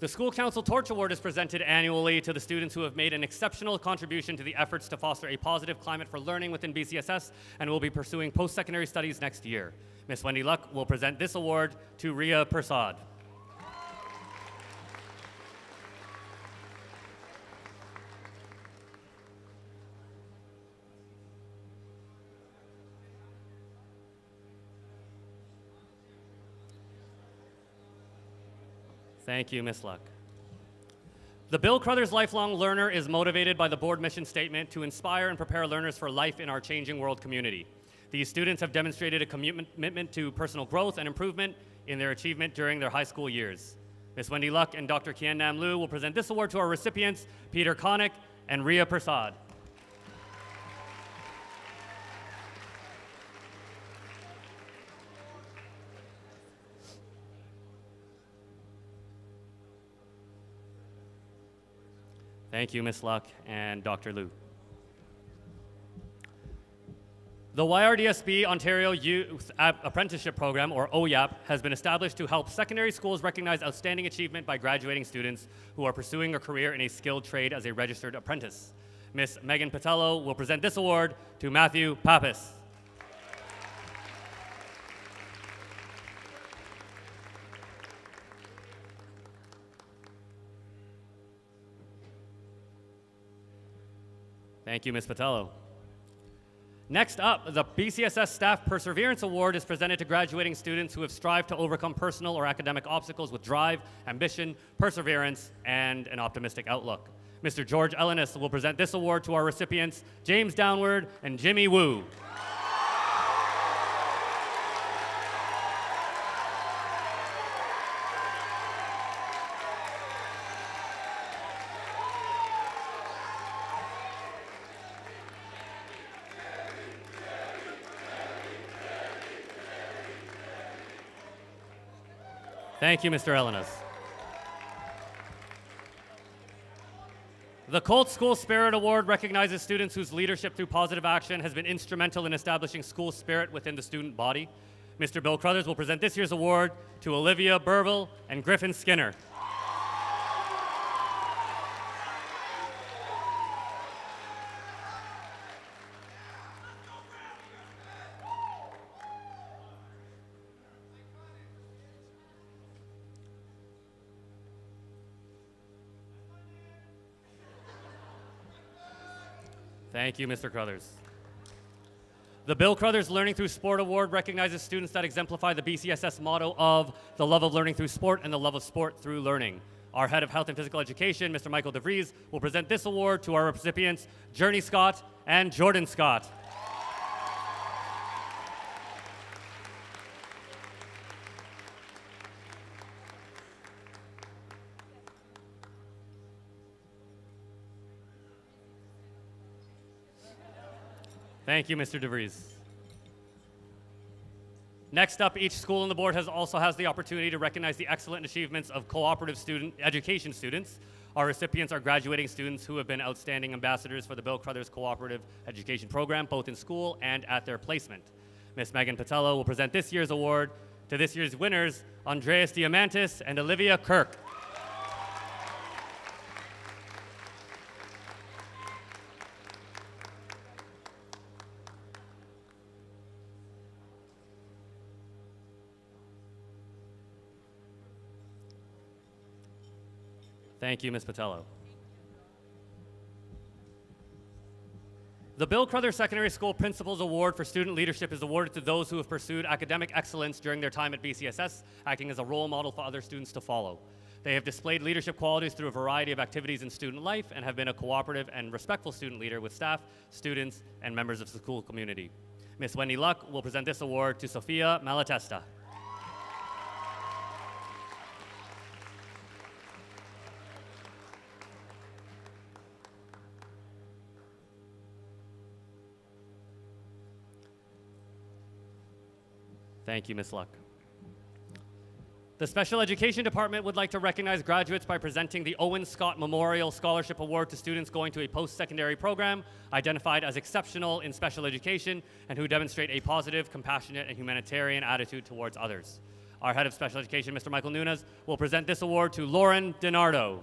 The School Council Torch Award is presented annually to the students who have made an exceptional contribution to the efforts to foster a positive climate for learning within BCSS and will be pursuing post-secondary studies next year. Ms. Wendy Luck will present this award to Riya Prasad. Thank you, Ms. Luck. The Bill Crothers Lifelong Learner is motivated by the board mission statement to inspire and prepare learners for life in our changing world community. These students have demonstrated a commitment to personal growth and improvement in their achievement during their high school years. Ms. Wendy Luck and Dr. Kian Nam Lu will present this award to our recipients, Peter Connick and Riya Prasad. Thank you, Ms. Luck and Dr. Liu. The YRDSB Ontario Youth Apprenticeship Program, or OYAP, has been established to help secondary schools recognize outstanding achievement by graduating students who are pursuing a career in a skilled trade as a registered apprentice. Ms. Megan Patello will present this award to Matthew Pappas. Thank you, Ms. Patello. Next up, the BCSS Staff Perseverance Award is presented to graduating students who have strived to overcome personal or academic obstacles with drive, ambition, perseverance, and an optimistic outlook. Mr. George Ellenis will present this award to our recipients, James Downward and Jimmy Wu. Thank you, Mr. Ellenis. The Colt School Spirit Award recognizes students whose leadership through positive action has been instrumental in establishing school spirit within the student body. Mr. Bill Crothers will present this year's award to Olivia Burville and Griffin Skinner. Thank you, Mr. Crothers. The Bill Crothers Learning Through Sport Award recognizes students that exemplify the BCSS motto of the love of learning through sport and the love of sport through learning. Our head of health and physical education, Mr. Michael DeVries, will present this award to our recipients, Journey Scott and Jordan Scott. Thank you, Mr. DeVries. Next up, each school on the board also has the opportunity to recognize the excellent achievements of cooperative education students. Our recipients are graduating students who have been outstanding ambassadors for the Bill Crothers Cooperative Education Program, both in school and at their placement. Ms. Megan Patello will present this year's award to this year's winners, Andreas Diamantis and Olivia Kirk. Thank you, Ms. Patello. The Bill Crothers Secondary School Principals Award for Student Leadership is awarded to those who have pursued academic excellence during their time at BCSS, acting as a role model for other students to follow. They have displayed leadership qualities through a variety of activities in student life and have been a cooperative and respectful student leader with staff, students, and members of the school community. Ms. Wendy Luck will present this award to Sophia Malatesta. Thank you, Ms. Luck. The Special Education Department would like to recognize graduates by presenting the Owen Scott Memorial Scholarship Award to students going to a post-secondary program identified as exceptional in special education and who demonstrate a positive, compassionate, and humanitarian attitude towards others. Our head of special education, Mr. Michael Nunes, will present this award to Lauren DiNardo.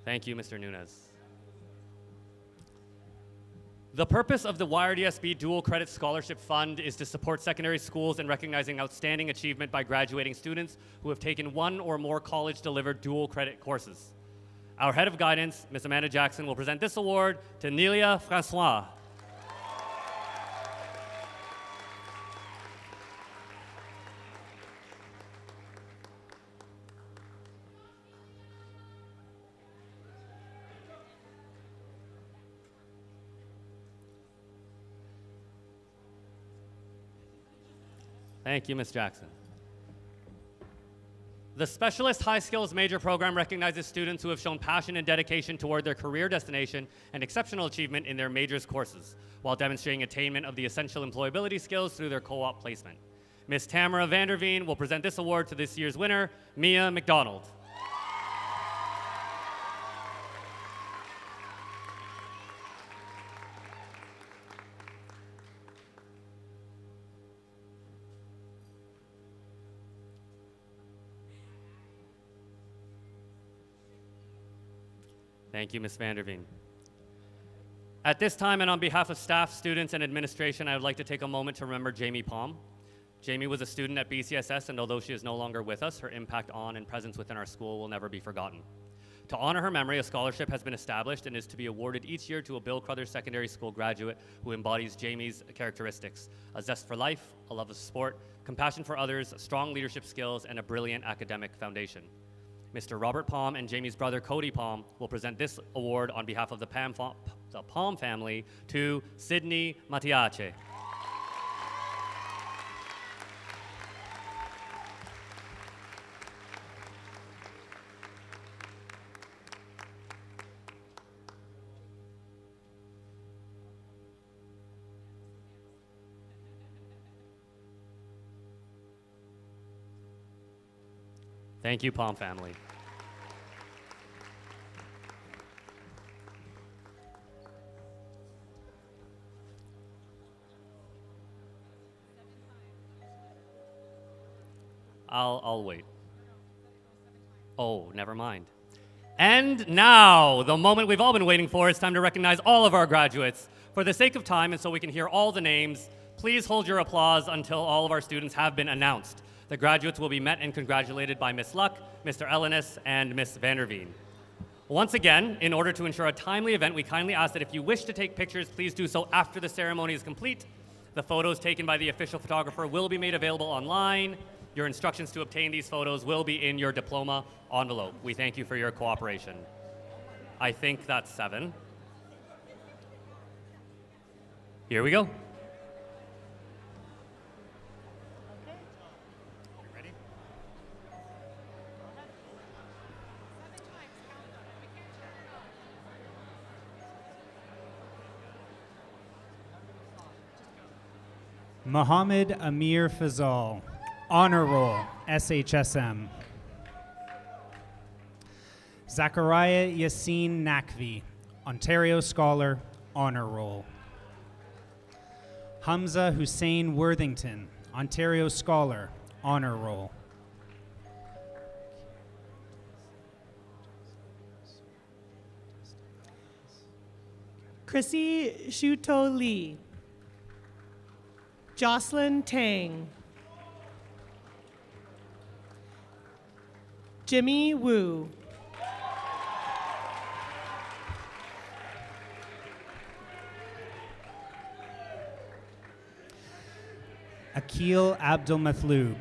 Thank you, Mr. Nunes. The purpose of the YRDSB Dual Credit Scholarship Fund is to support secondary schools in recognizing outstanding achievement by graduating students who have taken one or more college-delivered dual credit courses. Our head of guidance, Ms. Amanda Jackson, will present this award to Nelia Francois. Thank you, Ms. Jackson. The Specialist High Skills Major Program recognizes students who have shown passion and dedication toward their career destination and exceptional achievement in their majors courses, while demonstrating attainment of the essential employability skills through their co-op placement. Ms. Tamara Vanderveen will present this award to this year's winner, Mia McDonald. Thank you, Ms. Vanderveen. At this time, and on behalf of staff, students, and administration, I would like to take a moment to remember Jamie Palm. Jamie was a student at BCSS, and although she is no longer with us, her impact on and presence within our school will never be forgotten. To honor her memory, a scholarship has been established and is to be awarded each year to a Bill Crothers Secondary School graduate who embodies Jamie's characteristics: a zest for life, a love of sport, compassion for others, strong leadership skills, and a brilliant academic foundation. Mr. Robert Palm and Jamie's brother Cody Palm will present this award on behalf of the Palm family to Sydney Matiace. Thank you, Palm family. I'll wait. Oh, never mind. And now, the moment we've all been waiting for, it's time to recognize all of our graduates. For the sake of time and so we can hear all the names, please hold your applause until all of our students have been announced. The graduates will be met and congratulated by Ms. Luck, Mr. Ellenis, and Ms. Vanderveen. Once again, in order to ensure a timely event, we kindly ask that if you wish to take pictures, please do so after the ceremony is complete. The photos taken by the official photographer will be made available online. Your instructions to obtain these photos will be in your diploma envelope. We thank you for your cooperation. I think that's 7. Here we go. Mohammed Amir Fazal, Honor Roll, SHSM. Zachariah Yassine Nakvi, Ontario Scholar, Honor Roll. Hamza Hussein Worthington, Ontario Scholar, Honor Roll. Chrissy Shuto Lee, Jocelyn Tang. Jimmy Wu. Akil Abdulmathloub,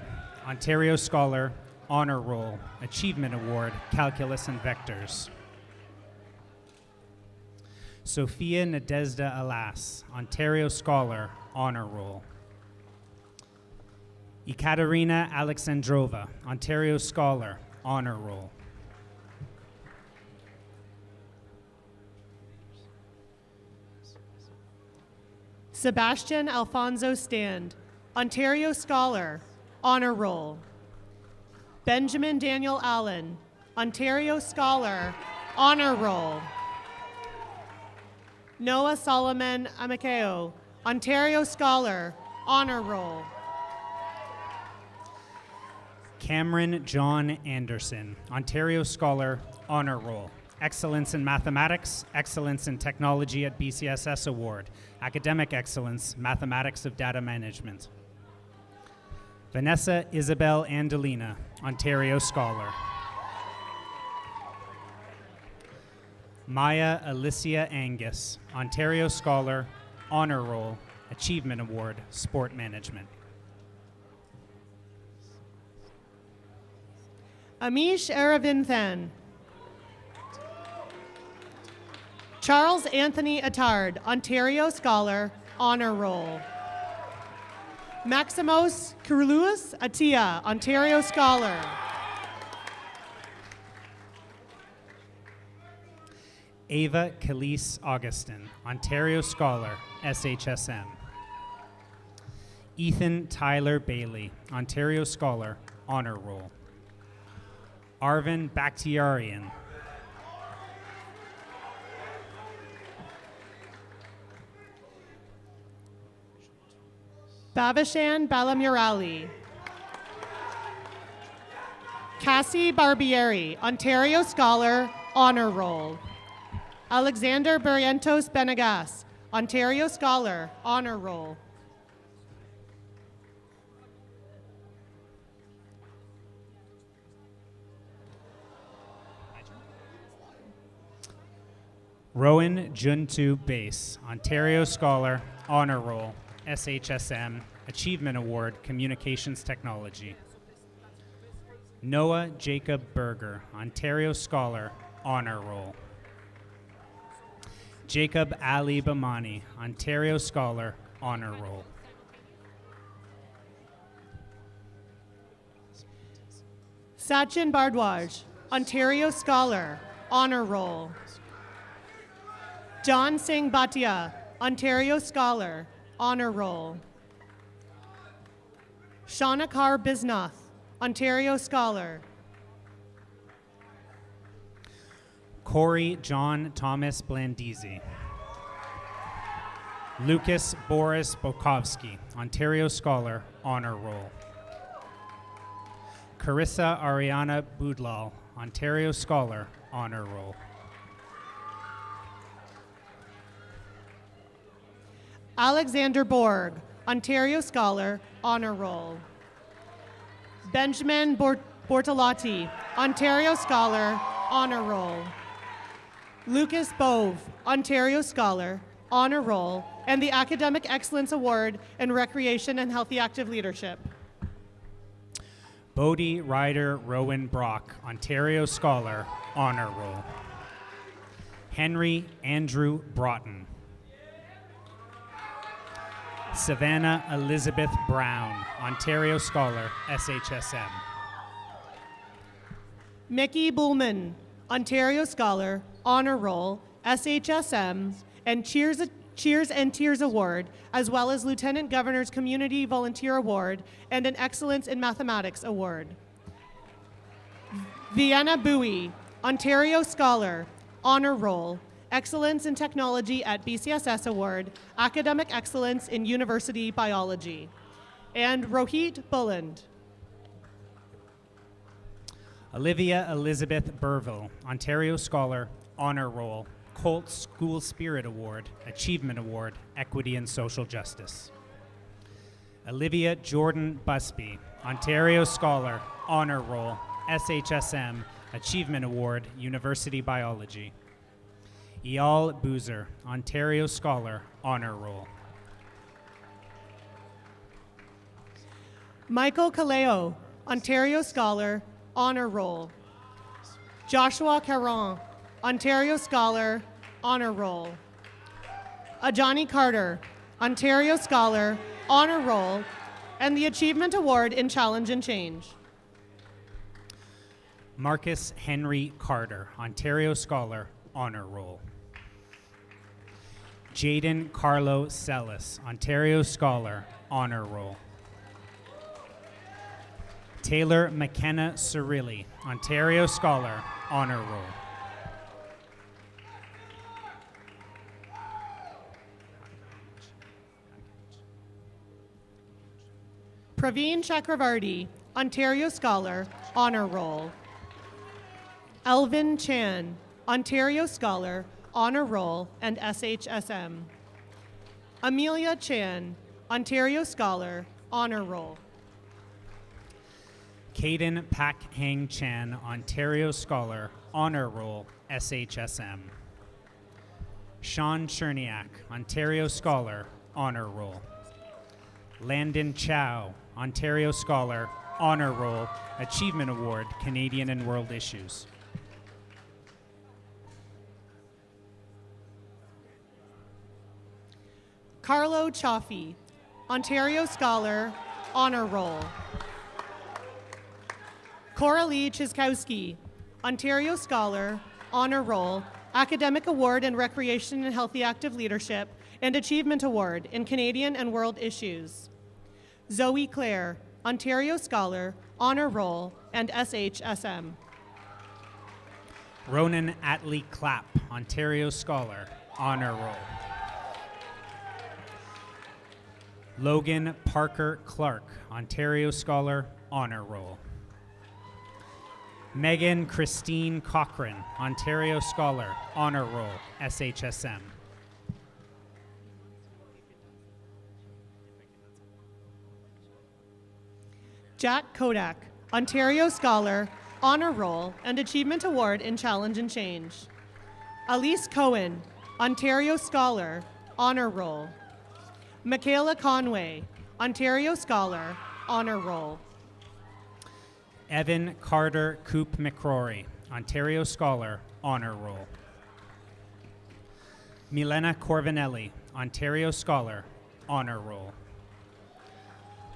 Ontario Scholar, Honor Roll, Achievement Award, Calculus and Vectors. Sophia Nadezhda Alas, Ontario Scholar, Honor Roll. Ekaterina Alexandrova, Ontario Scholar, Honor Roll. Sebastian Alfonso Stand, Ontario Scholar, Honor Roll. Benjamin Daniel Allen, Ontario Scholar, Honor Roll. Noah Solomon Amakeo, Ontario Scholar, Honor Roll. Cameron John Anderson, Ontario Scholar, Honor Roll. Excellence in Mathematics, Excellence in Technology at BCSS Award. Academic Excellence, Mathematics of Data Management. Vanessa Isabel Andalina, Ontario Scholar. Maya Alicia Angus, Ontario Scholar, Honor Roll, Achievement Award, Sport Management. Amish Aravinthan. Charles Anthony Attard, Ontario Scholar, Honor Roll. Maximos Kurluis Atia, Ontario Scholar. Ava Calise Augustin, Ontario Scholar, SHSM. Ethan Tyler Bailey, Ontario Scholar, Honor Roll. Arvin Bakhtiarian. Babashan Balamurali. Cassie Barbieri, Ontario Scholar, Honor Roll. Alexander Barrientos Benegas, Ontario Scholar, Honor Roll. Rowan Juntu Base, Ontario Scholar, Honor Roll, SHSM, Achievement Award, Communications Technology. Noah Jacob Berger, Ontario Scholar, Honor Roll. Jacob Ali Bamani, Ontario Scholar, Honor Roll. Sachin Bardwaj, Ontario Scholar, Honor Roll. John Singh Bhatia, Ontario Scholar, Honor Roll. Shanakar Bisnath, Ontario Scholar. Corey John Thomas Blandisi. Lucas Boris Bokovsky, Ontario Scholar, Honor Roll. Carissa Ariana Budlal, Ontario Scholar, Honor Roll. Alexander Borg, Ontario Scholar, Honor Roll. Benjamin Bortolotti, Ontario Scholar, Honor Roll. Lucas Bove, Ontario Scholar, Honor Roll, and the Academic Excellence Award in Recreation and Healthy Active Leadership. Bodie Ryder Rowan Brock, Ontario Scholar, Honor Roll. Henry Andrew Broughton. Savannah Elizabeth Brown, Ontario Scholar, SHSM. Mickey Bullman, Ontario Scholar, Honor Roll, SHSM, and Cheers and Tears Award, as well as Lieutenant Governor's Community Volunteer Award and an Excellence in Mathematics Award. Vienna Bowie, Ontario Scholar, Honor Roll, Excellence in Technology at BCSS Award, Academic Excellence in University Biology. And Rohit Bulland. Olivia Elizabeth Burville, Ontario Scholar, Honor Roll, Colt School Spirit Award, Achievement Award, Equity and Social Justice. Olivia Jordan Busby, Ontario Scholar, Honor Roll, SHSM, Achievement Award, University Biology. Eyal Boozer, Ontario Scholar, Honor Roll. Michael Kaleo, Ontario Scholar, Honor Roll. Joshua Caron, Ontario Scholar, Honor Roll. Ajani Carter, Ontario Scholar, Honor Roll, and the Achievement Award in Challenge and Change. Marcus Henry Carter, Ontario Scholar, Honor Roll. Jaden Carlo Sellis, Ontario Scholar, Honor Roll. Taylor McKenna Cirilli, Ontario Scholar, Honor Roll. Praveen Chakravarti, Ontario Scholar, Honor Roll. Elvin Chan, Ontario Scholar, Honor Roll, and SHSM. Amelia Chan, Ontario Scholar, Honor Roll. Caden Pak Hang Chan, Ontario Scholar, Honor Roll, SHSM. Sean Cherniak, Ontario Scholar, Honor Roll. Landon Chow, Ontario Scholar, Honor Roll, Achievement Award, Canadian and World Issues. Carlo Chaffee, Ontario Scholar, Honor Roll. Coralie Chiskowski, Ontario Scholar, Honor Roll, Academic Award in Recreation and Healthy Active Leadership, and Achievement Award in Canadian and World Issues. Zoe Clare, Ontario Scholar, Honor Roll, and SHSM. Ronan Atley Clapp, Ontario Scholar, Honor Roll. Logan Parker Clark, Ontario Scholar, Honor Roll. Megan Christine Cochran, Ontario Scholar, Honor Roll, SHSM. Jack Kodak, Ontario Scholar, Honor Roll, and Achievement Award in Challenge and Change. Elise Cohen, Ontario Scholar, Honor Roll. Michaela Conway, Ontario Scholar, Honor Roll. Evan Carter Coop McCrory, Ontario Scholar, Honor Roll. Milena Corvinelli, Ontario Scholar, Honor Roll.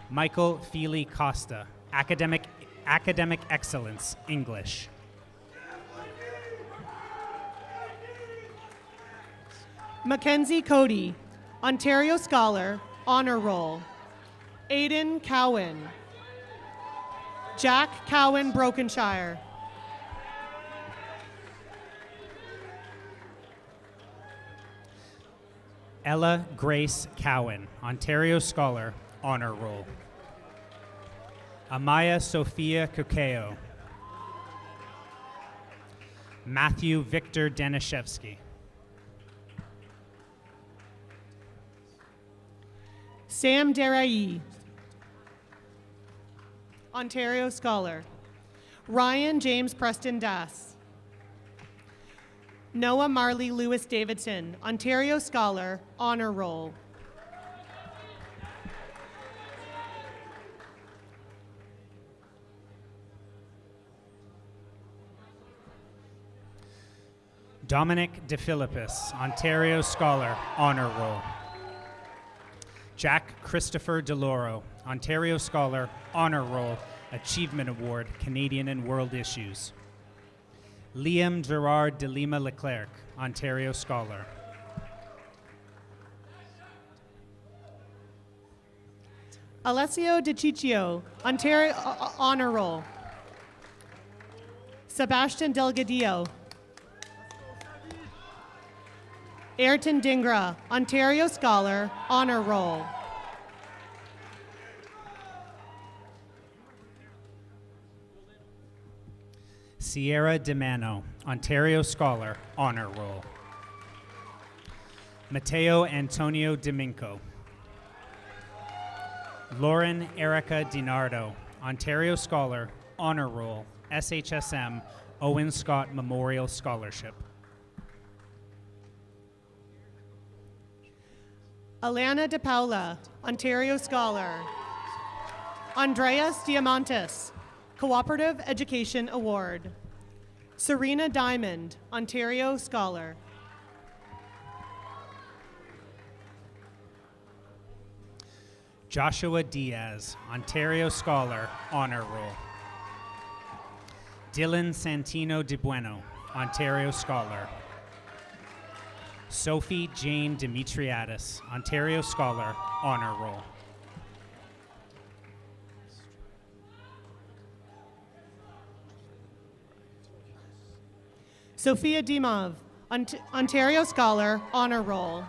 Michael Feely Costa, Academic Excellence, English. Mackenzie Cody, Ontario Scholar, Honor Roll. Aidan Cowan. Jack Cowan, Brokenshire. Ella Grace Cowan, Ontario Scholar, Honor Roll. Amaya Sophia Kukeo. Matthew Victor Danishevsky. Sam Derayi, Ontario Scholar. Ryan James Preston Das. Noah Marley Lewis Davidson, Ontario Scholar, Honor Roll. Dominic DeFilippis, Ontario Scholar, Honor Roll. Jack Christopher DeLauro, Ontario Scholar, Honor Roll, Achievement Award, Canadian and World Issues. Liam Gerard de Lima Leclerc, Ontario Scholar. Alessio DiCiccio, Ontario Honor Roll. Sebastian Delgadillo. Ayrton Dingra, Ontario Scholar, Honor Roll. Sierra DeMano, Ontario Scholar, Honor Roll. Mateo Antonio Domingo. Lauren Erica DiNardo, Ontario Scholar, Honor Roll, SHSM, Owen Scott Memorial Scholarship. Alana De Paula, Ontario Scholar. Andreas Diamantis, Cooperative Education Award. Serena Diamond, Ontario Scholar. Joshua Diaz, Ontario Scholar, Honor Roll. Dylan Santino de Bueno, Ontario Scholar. Sophie Jane Demetriadis, Ontario Scholar, Honor Roll. Sophia Dimov, Ontario Scholar, Honor Roll.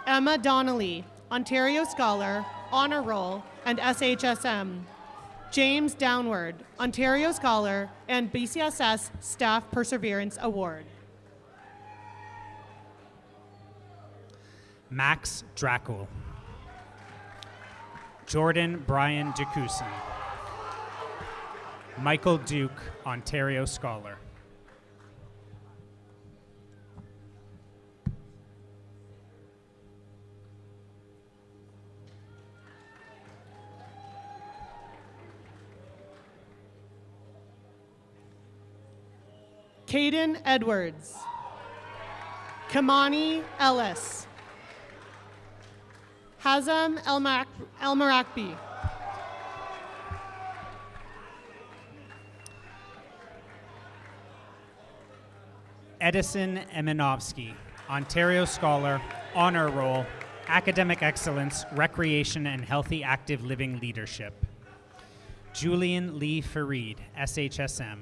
Emma Donnelly, Ontario Scholar, Honor Roll, and SHSM. James Downward, Ontario Scholar, and BCSS Staff Perseverance Award. Max Dracul. Jordan Brian DeCuson. Michael Duke, Ontario Scholar. Caden Edwards. Kamani Ellis. Hazem El-Marakbi. Edison Eminovsky, Ontario Scholar, Honor Roll, Academic Excellence, Recreation and Healthy Active Living Leadership. Julian Lee Farid, SHSM.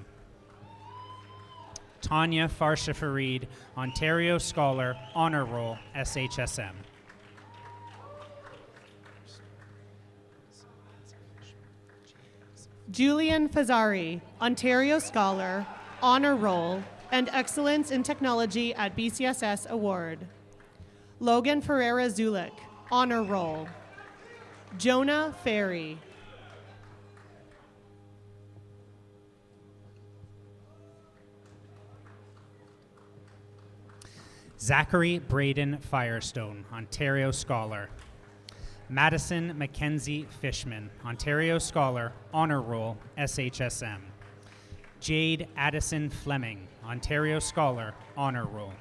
Tanya Farsha Farid, Ontario Scholar, Honor Roll, SHSM. Julian Fazari, Ontario Scholar, Honor Roll, and Excellence in Technology at BCSS Award. Logan Ferreira Zulik, Honor Roll. Jonah Ferry. Zachary Braden Firestone, Ontario Scholar. Madison Mackenzie Fishman, Ontario Scholar, Honor Roll, SHSM. Jade Addison Fleming, Ontario Scholar, Honor Roll.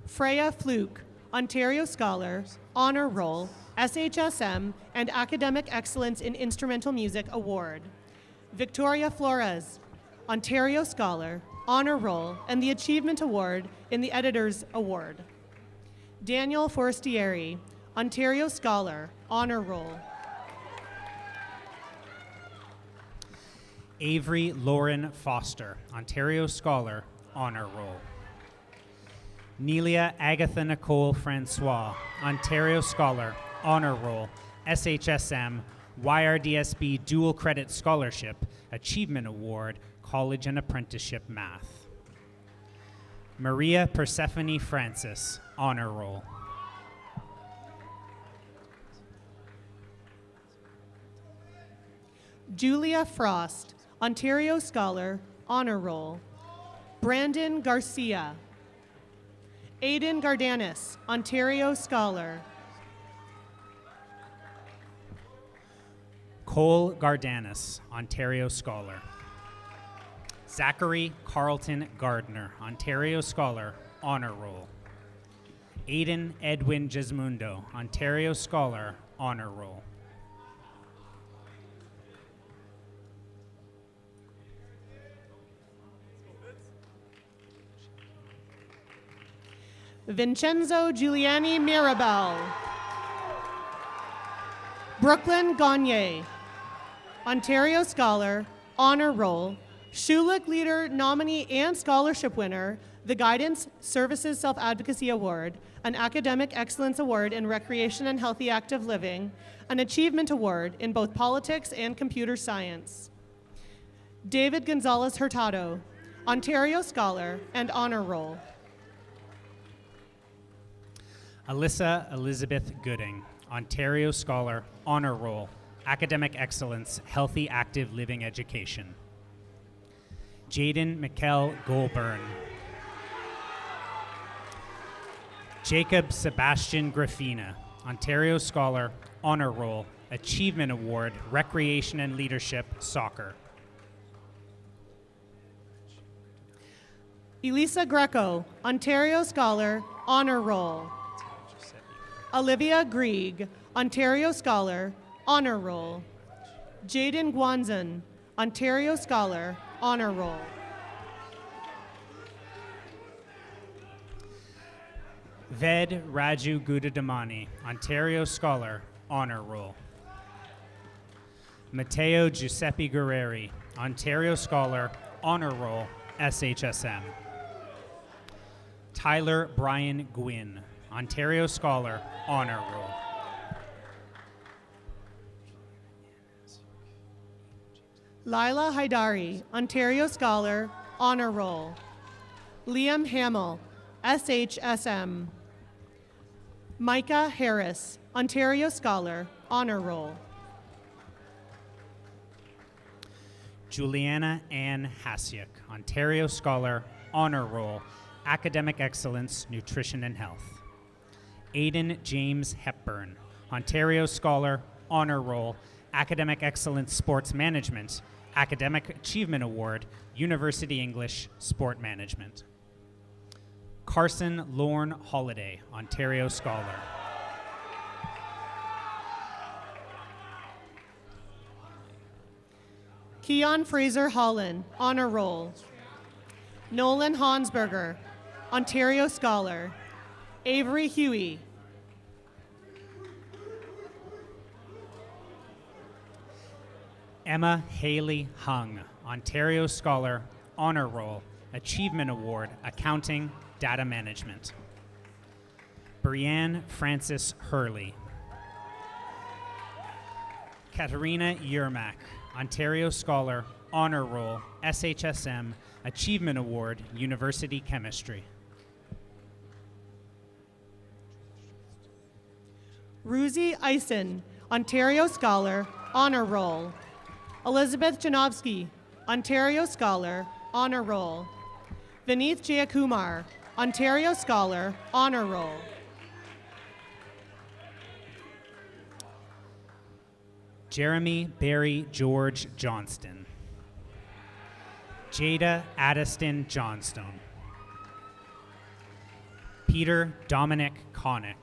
Freya Fluke, Ontario Scholar, Honor Roll, SHSM, and Academic Excellence in Instrumental Music Award. Victoria Flores, Ontario Scholar, Honor Roll, and the Achievement Award in the Editor's Award. Daniel Forestieri, Ontario Scholar, Honor Roll. Avery Lauren Foster, Ontario Scholar, Honor Roll. Nelia Agatha Nicole Francois, Ontario Scholar, Honor Roll, SHSM, YRDSB Dual Credit Scholarship, Achievement Award, College and Apprenticeship Math. Maria Persephone Francis, Honor Roll. Julia Frost, Ontario Scholar, Honor Roll. Brandon Garcia. Aiden Gardanis, Ontario Scholar. Cole Gardanis, Ontario Scholar. Zachary Carlton Gardner, Ontario Scholar, Honor Roll. Aiden Edwin Gismundo, Ontario Scholar, Honor Roll. Vincenzo Giuliani Mirabel. Brooklyn Gagne, Ontario Scholar, Honor Roll, Schulich Leader Nominee and Scholarship Winner, the Guidance Services Self-Advocacy Award, an Academic Excellence Award in Recreation and Healthy Active Living, an Achievement Award in both Politics and Computer Science. David Gonzalez Hurtado, Ontario Scholar and Honor Roll. Alyssa Elizabeth Gooding, Ontario Scholar, Honor Roll, Academic Excellence, Healthy Active Living Education. Jaden Mikkel Goulburn. Jacob Sebastian Grafina, Ontario Scholar, Honor Roll, Achievement Award, Recreation and Leadership, Soccer. Elisa Greco, Ontario Scholar, Honor Roll. Olivia Grieg, Ontario Scholar, Honor Roll. Jaden Guanzan, Ontario Scholar, Honor Roll. Ved Raju Gudadamani, Ontario Scholar, Honor Roll. Matteo Giuseppe Guerreri, Ontario Scholar, Honor Roll, SHSM. Tyler Brian Gwynn, Ontario Scholar, Honor Roll. Lila Haidari, Ontario Scholar, Honor Roll. Liam Hamill, SHSM. Micah Harris, Ontario Scholar, Honor Roll. Juliana Ann Hasiuk, Ontario Scholar, Honor Roll, Academic Excellence, Nutrition and Health. Aidan James Hepburn, Ontario Scholar, Honor Roll, Academic Excellence, Sports Management, Academic Achievement Award, University English, Sport Management. Carson Lorne Holiday, Ontario Scholar. Keon Fraser Holland, Honor Roll. Nolan Hansberger, Ontario Scholar. Avery Huey. Emma Haley Hung, Ontario Scholar, Honor Roll, Achievement Award, Accounting, Data Management. Brianne Francis Hurley. Katerina Yermak, Ontario Scholar, Honor Roll, SHSM, Achievement Award, University Chemistry. Ruzi Eisen, Ontario Scholar, Honor Roll. Elizabeth Janowski, Ontario Scholar, Honor Roll. Vineeth Jayakumar, Ontario Scholar, Honor Roll. Jeremy Barry George Johnston. Jada Addiston Johnstone. Peter Dominic Connick,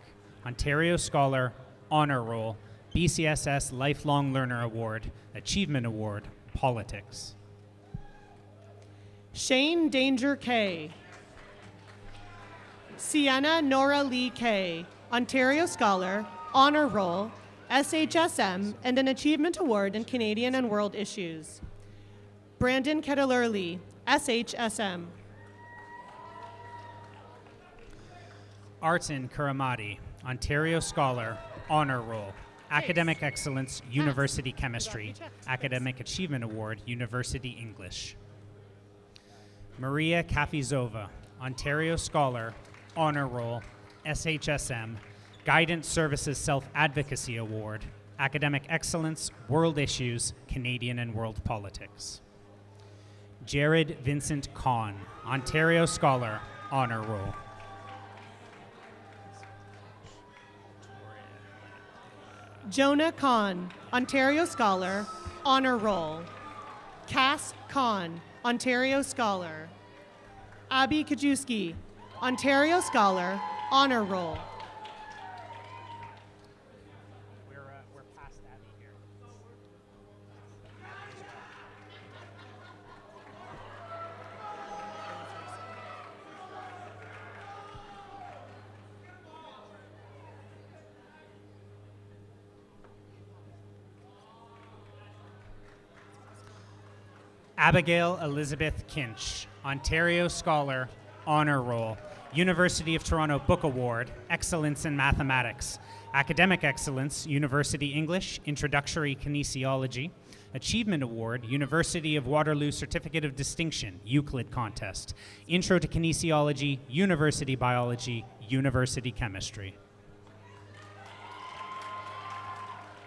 Ontario Scholar, Honor Roll, BCSS Lifelong Learner Award, Achievement Award, Politics. Shane Danger K. Sienna Nora Lee K, Ontario Scholar, Honor Roll, SHSM, and an Achievement Award in Canadian and World Issues. Brandon Kettler-Lee, SHSM. Artin Kuramati, Ontario Scholar, Honor Roll, Academic Excellence, University Chemistry, Academic Achievement Award, University English. Maria Kafizova, Ontario Scholar, Honor Roll, SHSM, Guidance Services Self-Advocacy Award, Academic Excellence, World Issues, Canadian and World Politics. Jared Vincent Kahn, Ontario Scholar, Honor Roll. Jonah Kahn, Ontario Scholar, Honor Roll. Cass Kahn, Ontario Scholar. Abby Kajewski, Ontario Scholar, Honor Roll. We're past Abby here. Abigail Elizabeth Kinch, Ontario Scholar, Honor Roll, University of Toronto Book Award, Excellence in Mathematics, Academic Excellence, University English, Introductory Kinesiology, Achievement Award, University of Waterloo Certificate of Distinction, Euclid Contest, Intro to Kinesiology, University Biology, University Chemistry.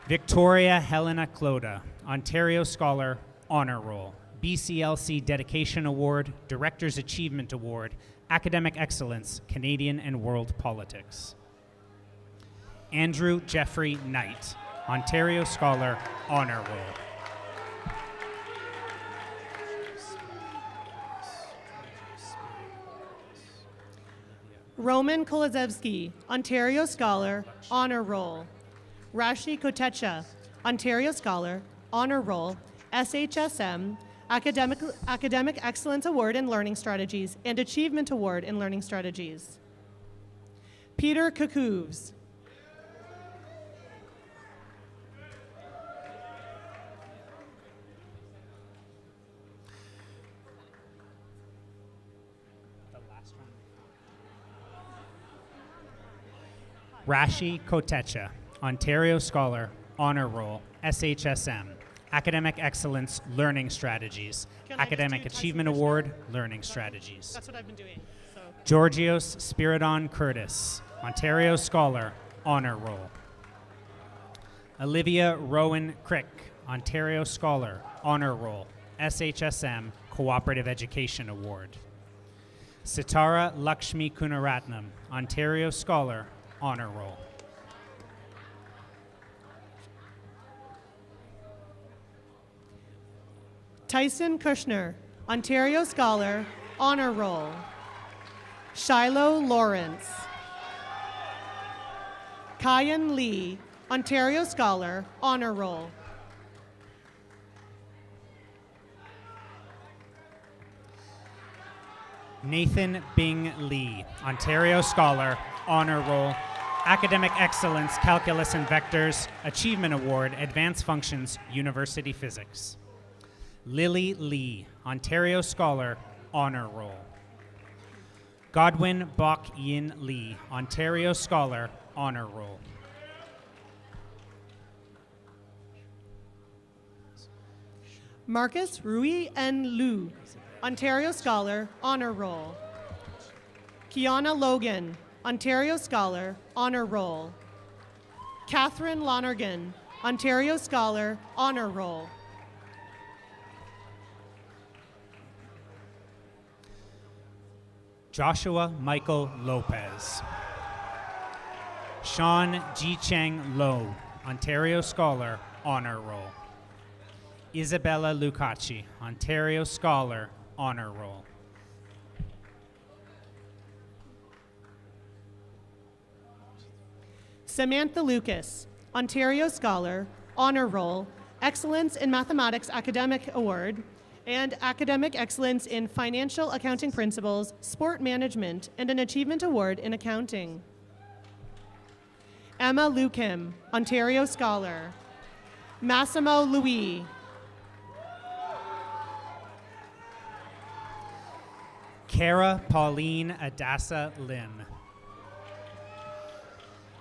Victoria Helena Cloda, Ontario Scholar, Honor Roll, BCLC Dedication Award, Director's Achievement Award, Academic Excellence, Canadian and World Politics. Andrew Jeffrey Knight, Ontario Scholar, Honor Roll. Roman Kolozevsky, Ontario Scholar, Honor Roll. Rashi Kotecha, Ontario Scholar, Honor Roll, SHSM, Academic Excellence Award in Learning Strategies and Achievement Award in Learning Strategies. Peter Kakouvs. Rashi Kotecha, Ontario Scholar, Honor Roll, SHSM, Academic Excellence Learning Strategies, Can I just Academic do Tyson Achievement Krishna? Award, Learning Strategies. That's what I've been doing. So. Georgios Spiridon Curtis, Ontario Scholar, Honor Roll. Olivia Rowan Crick, Ontario Scholar, Honor Roll, SHSM, Cooperative Education Award. Sitara Lakshmi Kunaratnam, Ontario Scholar, Honor Roll. Tyson Kushner, Ontario Scholar, Honor Roll. Shiloh Lawrence. Kyan Lee, Ontario Scholar, Honor Roll. Nathan Bing Lee, Ontario Scholar, Honor Roll, Academic Excellence, Calculus and Vectors, Achievement Award, Advanced Functions, University Physics. Lily Lee, Ontario Scholar, Honor Roll. Godwin Bok Yin Lee, Ontario Scholar, Honor Roll. Marcus Rui N. Liu, Ontario Scholar, Honor Roll. Kiana Logan, Ontario Scholar, Honor Roll. Catherine Lonergan, Ontario Scholar, Honor Roll. Joshua Michael Lopez. Sean Ji Cheng Low, Ontario Scholar, Honor Roll. Isabella Lucacci, Ontario Scholar, Honor Roll. Samantha Lucas, Ontario Scholar, Honor Roll, Excellence in Mathematics Academic Award, and Academic Excellence in Financial Accounting Principles, Sport Management, and an Achievement Award in Accounting. Emma Liu Kim, Ontario Scholar. Massimo Louis. Kara Pauline Adassa Lim.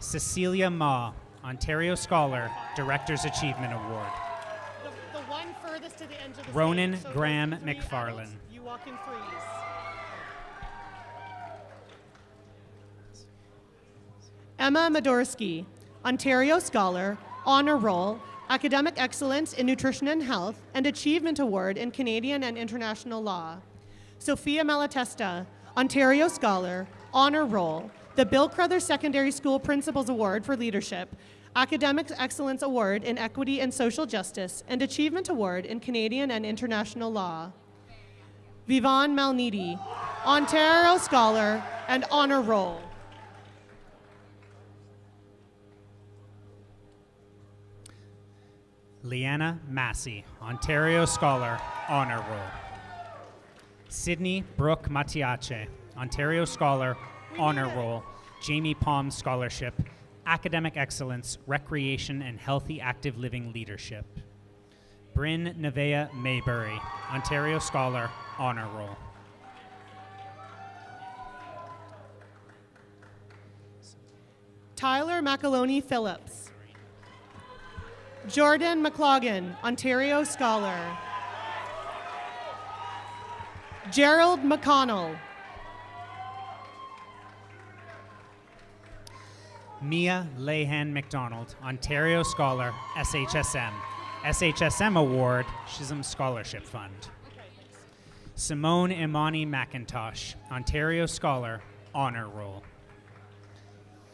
Cecilia Ma, Ontario Scholar, Director's Achievement Award. The one furthest to the edge of the Ronan stage, so Graham the three McFarlane. adults, you walk in threes. Emma Madorsky, Ontario Scholar, Honor Roll, Academic Excellence in Nutrition and Health, and Achievement Award in Canadian and International Law. Sophia Malatesta, Ontario Scholar, Honor Roll, the Bill Crothers Secondary School Principals Award for Leadership, Academic Excellence Award in Equity and Social Justice, and Achievement Award in Canadian and International Law. Vivan Malniti, Ontario Scholar, and Honor Roll. Leanna Massey, Ontario Scholar, Honor Roll. Sydney Brooke Matiace, Ontario Scholar, Honor Roll, Jamie Palm Scholarship, Academic Excellence, Recreation and Healthy Active Living Leadership. Bryn Nevea Maybury, Ontario Scholar, Honor Roll. Tyler McAloney Phillips. Jordan McLaughlin, Ontario Scholar. Gerald McConnell. Mia Lehan McDonald, Ontario Scholar, SHSM. SHSM Award, Chisholm Scholarship Fund. Simone Imani McIntosh, Ontario Scholar, Honor Roll.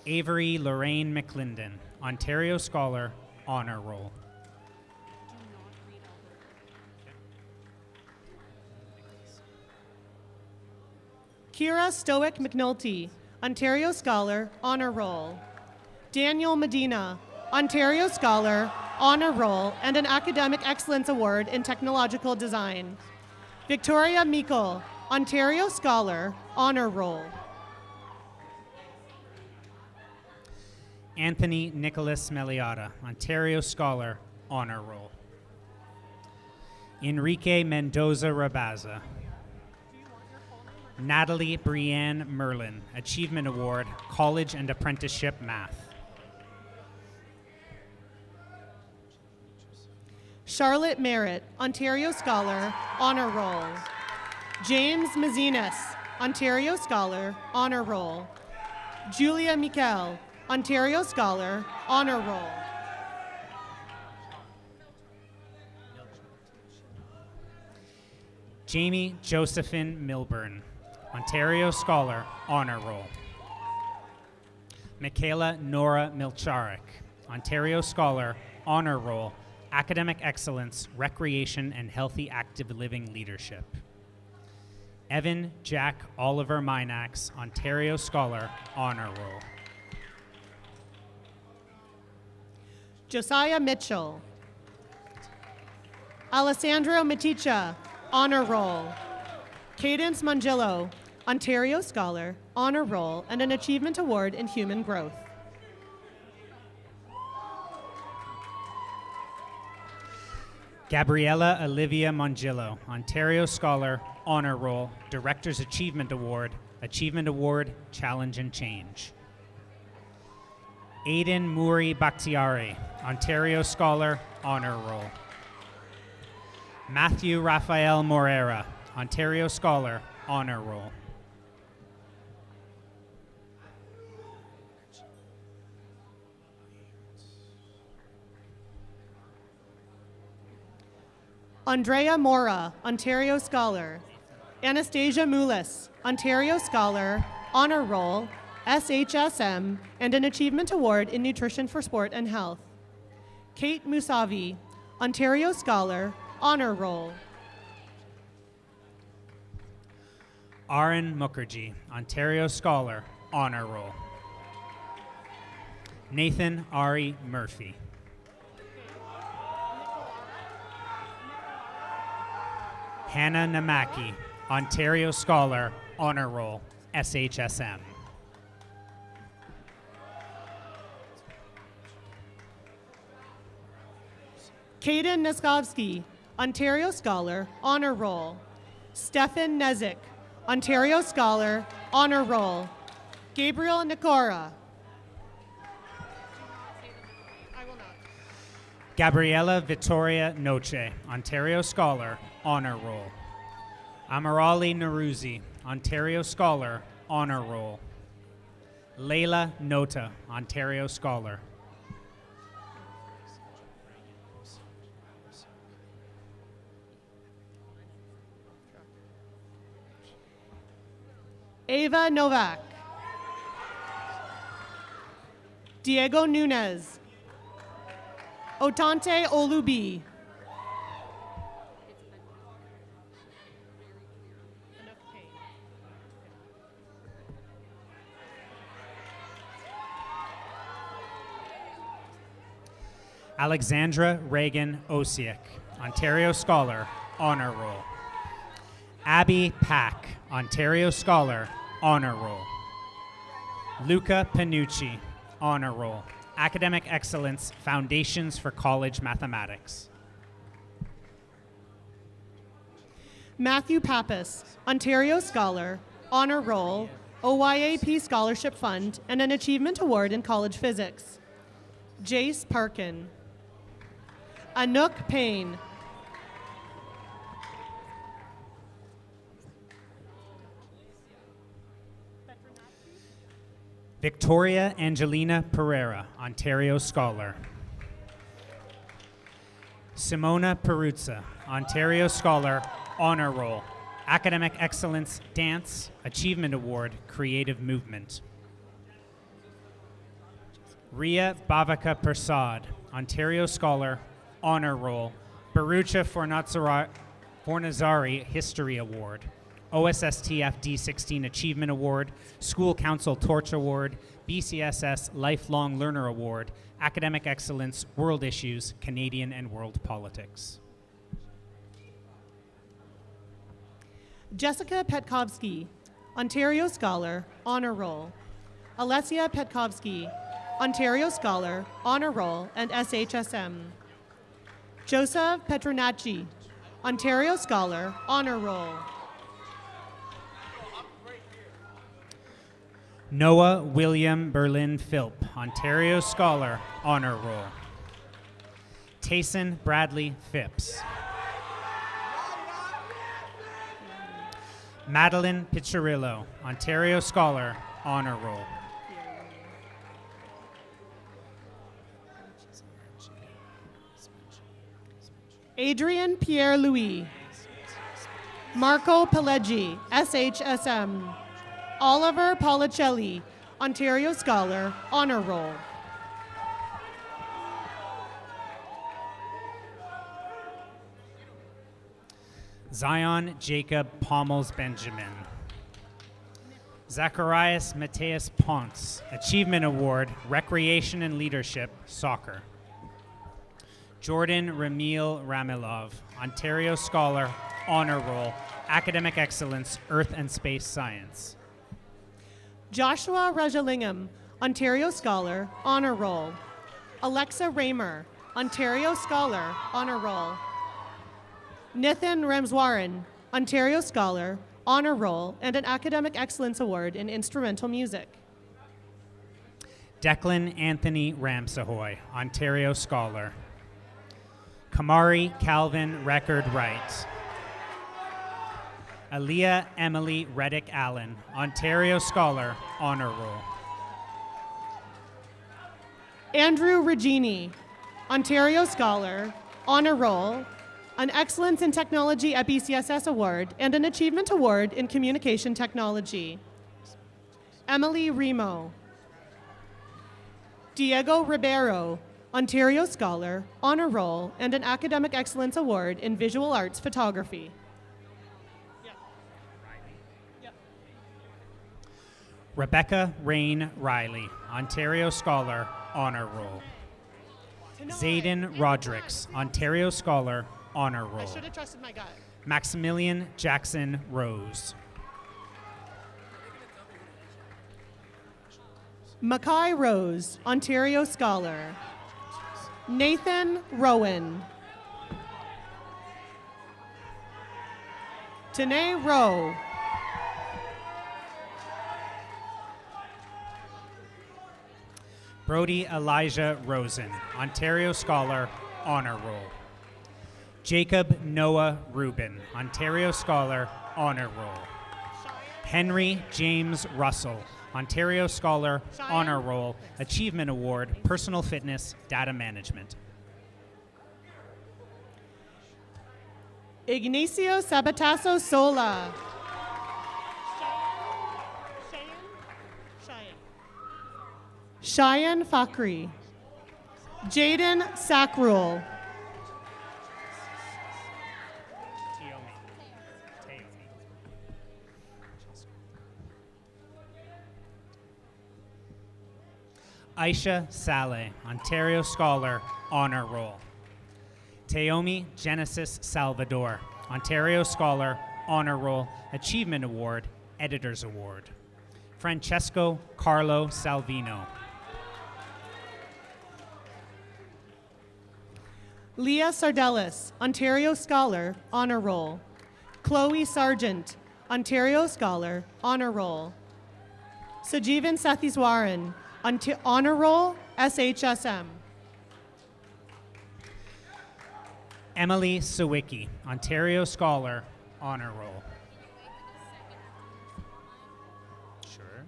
Avery Lorraine McClendon, Ontario Scholar, Honor Roll. Kira Stoic McNulty, Ontario Scholar, Honor Roll. Daniel Medina, Ontario Scholar, Honor Roll, and an Academic Excellence Award in Technological Design. Victoria Meikle, Ontario Scholar, Honor Roll. Anthony Nicholas Meliata, Ontario Scholar, Honor Roll. Enrique Mendoza Rabaza. Natalie Brianne Merlin, Achievement Award, College and Apprenticeship Math. Charlotte Merritt, Ontario Scholar, Honor Roll. James Mazinas, Ontario Scholar, Honor Roll. Julia Mikel, Ontario Scholar, Honor Roll. Jamie Josephine Milburn, Ontario Scholar, Honor Roll. Michaela Nora Milcharek, Ontario Scholar, Honor Roll, Academic Excellence, Recreation, and Healthy Active Living Leadership. Evan Jack Oliver Minax, Ontario Scholar, Honor Roll. Josiah Mitchell. Alessandro Maticha, Honor Roll. Cadence Mangillo, Ontario Scholar, Honor Roll, and an Achievement Award in Human Growth. Gabriella Olivia Mongillo, Ontario Scholar, Honor Roll, Director's Achievement Award, Challenge and Change. Aiden Muri Bakhtiari, Ontario Scholar, Honor Roll. Matthew Raphael Morera, Ontario Scholar, Honor Roll. Andrea Mora, Ontario Scholar. Anastasia Moulis, Ontario Scholar, Honor Roll, SHSM, and an Achievement Award in Nutrition for Sport and Health. Kate Musavi, Ontario Scholar, Honor Roll. Aaron Mukherjee, Ontario Scholar, Honor Roll. Nathan Ari Murphy. Hannah Namaki, Ontario Scholar, Honor Roll, SHSM. Kaden Neskovsky, Ontario Scholar, Honor Roll. Stefan Nezik, Ontario Scholar, Honor Roll. Gabriel Nikora. I will not. Gabriela Vittoria Noce, Ontario Scholar, Honor Roll. Amarali Naruzi, Ontario Scholar, Honor Roll. Layla Nota, Ontario Scholar. Ava Novak. Diego Nunez. Otante Olubi. Alexandra Reagan Osiek, Ontario Scholar, Honor Roll. Abby Pack, Ontario Scholar, Honor Roll. Luca Panucci, Honor Roll. Academic Excellence, Foundations for College Mathematics. Matthew Pappas, Ontario Scholar, Honor Roll, OYAP Scholarship Fund, and an Achievement Award in College Physics. Jace Parkin. Anouk Payne. Victoria Angelina Pereira, Ontario Scholar. Simona Peruzza, Ontario Scholar, Honor Roll, Academic Excellence, Dance, Achievement Award, Creative Movement. Ria Bhavika Prasad, Ontario Scholar, Honor Roll, Barucha Fornazari History Award, OSSTF D16 Achievement Award, School Council Torch Award, BCSS Lifelong Learner Award, Academic Excellence, World Issues, Canadian and World Politics. Jessica Petkovsky, Ontario Scholar, Honor Roll. Alessia Petkovsky, Ontario Scholar, Honor Roll, and SHSM. Joseph Petronacci, Ontario Scholar, Honor Roll. Noah William Berlin Philp, Ontario Scholar, Honor Roll. Tayson Bradley Phipps. Madeline Piccirillo, Ontario Scholar, Honor Roll. Adrian Pierre-Louis. Marco Pelleggi, SHSM. Oliver Policelli, Ontario Scholar, Honor Roll. Zion Jacob Pommels Benjamin. Zacharias Mateus Ponce, Achievement Award, Recreation and Leadership, Soccer. Jordan Ramil Ramilov, Ontario Scholar, Honor Roll, Academic Excellence, Earth and Space Science. Joshua Rajalingam, Ontario Scholar, Honor Roll. Alexa Raymer, Ontario Scholar, Honor Roll. Nithin Ramswaran, Ontario Scholar, Honor Roll, and an Academic Excellence Award in Instrumental Music. Declan Anthony Ramsahoy, Ontario Scholar. Kamari Calvin Record Wright. Aaliyah Emily Reddick Allen, Ontario Scholar, Honor Roll. Andrew Regini, Ontario Scholar, Honor Roll, an Excellence in Technology at BCSS Award, and an Achievement Award in Communication Technology. Emily Remo. Diego Ribeiro, Ontario Scholar, Honor Roll, and an Academic Excellence Award in Visual Arts Photography. Rebecca Rain Riley, Ontario Scholar, Honor Roll. Zayden Rodricks, Ontario Scholar, Honor I Roll. should have trusted my gut. Maximilian Jackson Rose. Mackay Rose, Ontario Scholar. Nathan Rowan. Tanae Rowe. Brody Elijah Rosen, Ontario Scholar, Honor Roll. Jacob Noah Rubin, Ontario Scholar, Honor Roll. Henry James Russell, Ontario Scholar, Honor Roll, Achievement Award, Personal Fitness, Data Management. Ignacio Sabatasso Sola. Cheyenne Fakri. Jaden Sakrul. Aisha Saleh, Ontario Scholar, Honor Roll. Teomi Genesis Salvador, Ontario Scholar, Honor Roll, Achievement Award, Editor's Award. Francesco Carlo Salvino. Leah Sardellis, Ontario Scholar, Honor Roll. Chloe Sargent, Ontario Scholar, Honor Roll. Sajeevan Sathiswaran, Honor Roll, SHSM. Emily Sawicki, Ontario Scholar, Honor Roll. Sure.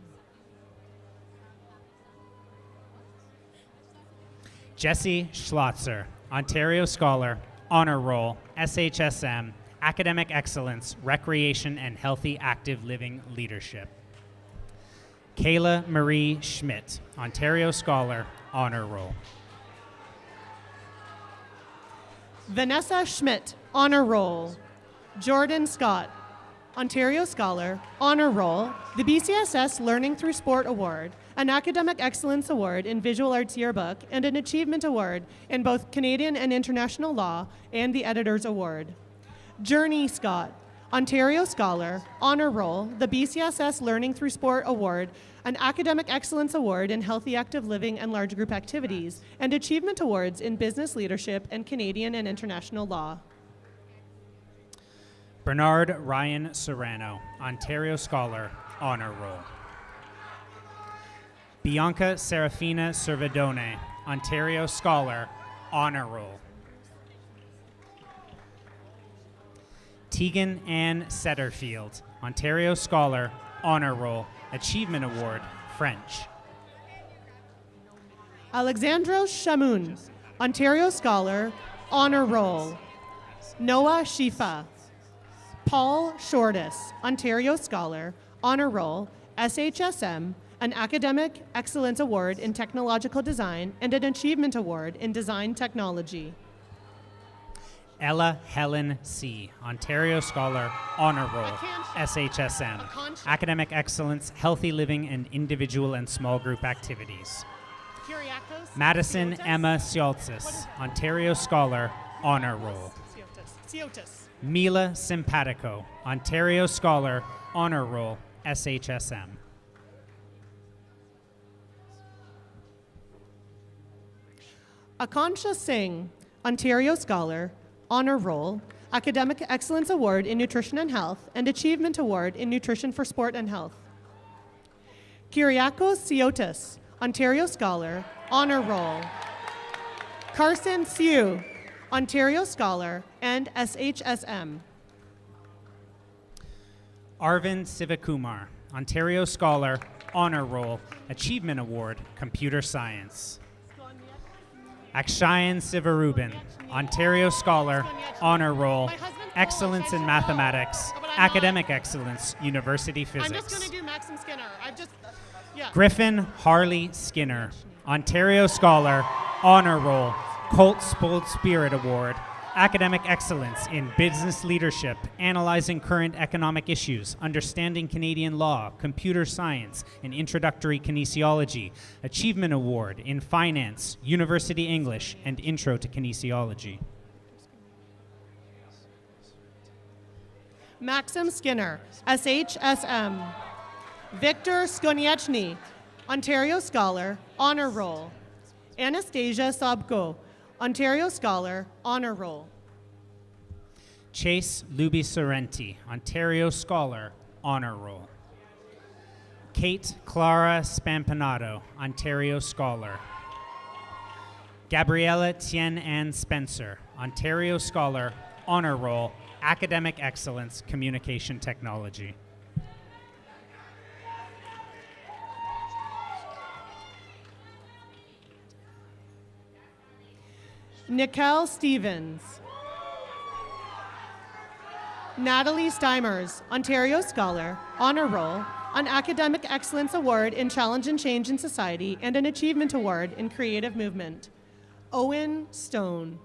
Jesse Schlotzer, Ontario Scholar, Honor Roll, SHSM, Academic Excellence, Recreation and Healthy Active Living Leadership. Kayla Marie Schmidt, Ontario Scholar, Honor Roll. Vanessa Schmidt, Honor Roll. Jordan Scott, Ontario Scholar, Honor Roll, the BCSS Learning Through Sport Award, an Academic Excellence Award in Visual Arts Yearbook, and an Achievement Award in both Canadian and International Law, and the Editor's Award. Journey Scott, Ontario Scholar, Honor Roll, the BCSS Learning Through Sport Award, an Academic Excellence Award in Healthy Active Living and Large Group Activities, and Achievement Awards in Business Leadership and Canadian and International Law. Bernard Ryan Serrano, Ontario Scholar, Honor Roll. Bianca Serafina Servidone, Ontario Scholar, Honor Roll. Tegan Ann Setterfield, Ontario Scholar, Honor Roll, Achievement Award, French. Alexandros Shamoun, Ontario Scholar, Honor Roll. Noah Shifa. Paul Shortis, Ontario Scholar, Honor Roll, SHSM, an Academic Excellence Award in Technological Design, and an Achievement Award in Design Technology. Ella Helen C., Ontario Scholar, Honor Roll, SHSM, Academic Excellence, Healthy Living, and Individual and Small Group Activities. Kyriakos Madison Siotis? Emma Sioltzis, Ontario Scholar, Honor Roll. Siotis. Mila Simpatico, Ontario Scholar, Honor Roll, SHSM. Akansha Singh, Ontario Scholar, Honor Roll, Academic Excellence Award in Nutrition and Health, and Achievement Award in Nutrition for Sport and Health. Kyriakos Siotis, Ontario Scholar, Honor Roll. Carson Siu, Ontario Scholar, and SHSM. Arvind Sivakumar, Ontario Scholar, Honor Roll, Achievement Award, Computer Science. Akshayan Sivarubin, Ontario Scholar, Honor Roll, Excellence in Mathematics, Academic Excellence, University I'm just going Physics. to do Maxim Skinner. Yeah. Griffin Harley Skinner, Ontario Scholar, Honor Roll, Colt Spoiled Spirit Award, Academic Excellence in Business Leadership, Analyzing Current Economic Issues, Understanding Canadian Law, Computer Science, and Introductory Kinesiology, Achievement Award in Finance, University English, and Intro to Kinesiology. Maxim Skinner, SHSM. Victor Skonieczny, Ontario Scholar, Honor Roll. Anastasia Sobko, Ontario Scholar, Honor Roll. Chase Luby Sorrenti, Ontario Scholar, Honor Roll. Kate Clara Spampanato, Ontario Scholar. Gabriella Tien Ann Spencer, Ontario Scholar, Honor Roll, Academic Excellence, Communication Technology. Nicole Stevens. Natalie Steimers, Ontario Scholar, Honor Roll, an Academic Excellence Award in Challenge and Change in Society, and an Achievement Award in Creative Movement. Owen Stone.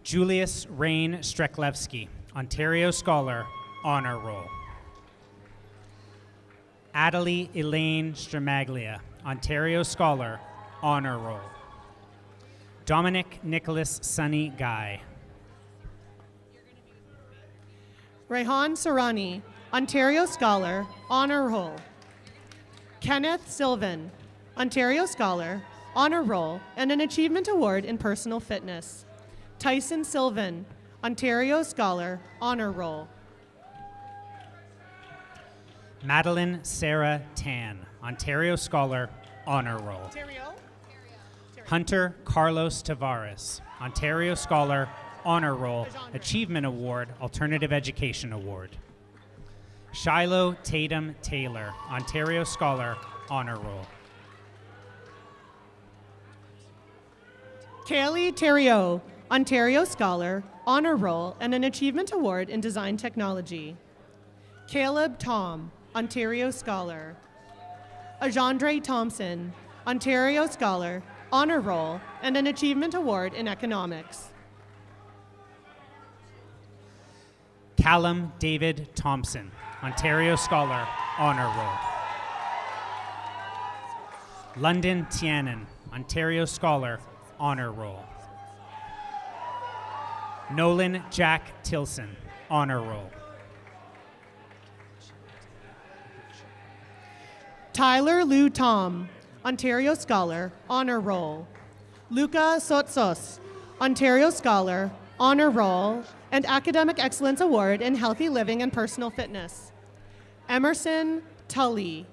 Julius Rain Streklevsky, Ontario Scholar, Honor Roll. Adelie Elaine Stramaglia, Ontario Scholar, Honor Roll. Dominic Nicholas Sunny Guy. Rehan Sarani, Ontario Scholar, Honor Roll. Kenneth Sylvan, Ontario Scholar, Honor Roll, and an Achievement Award in Personal Fitness. Tyson Sylvan, Ontario Scholar, Honor Roll. Madeline Sarah Tan, Ontario Scholar, Honor Roll. Hunter Carlos Tavares, Ontario Scholar, Honor Roll, Achievement Award, Alternative Education Award. Shiloh Tatum Taylor, Ontario Scholar, Honor Roll. Kaylee Theriot, Ontario Scholar, Honor Roll, and an Achievement Award in Design Technology. Caleb Tom, Ontario Scholar. Ajandre Thompson, Ontario Scholar, Honor Roll, and an Achievement Award in Economics. Callum David Thompson, Ontario Scholar, Honor Roll. London Tianan, Ontario Scholar, Honor Roll. Nolan Jack Tilson, Honor Roll. Tyler Lou Tom, Ontario Scholar, Honor Roll. Luca Sotsos, Ontario Scholar, Honor Roll, and Academic Excellence Award in Healthy Living and Personal Fitness. Emerson Tully.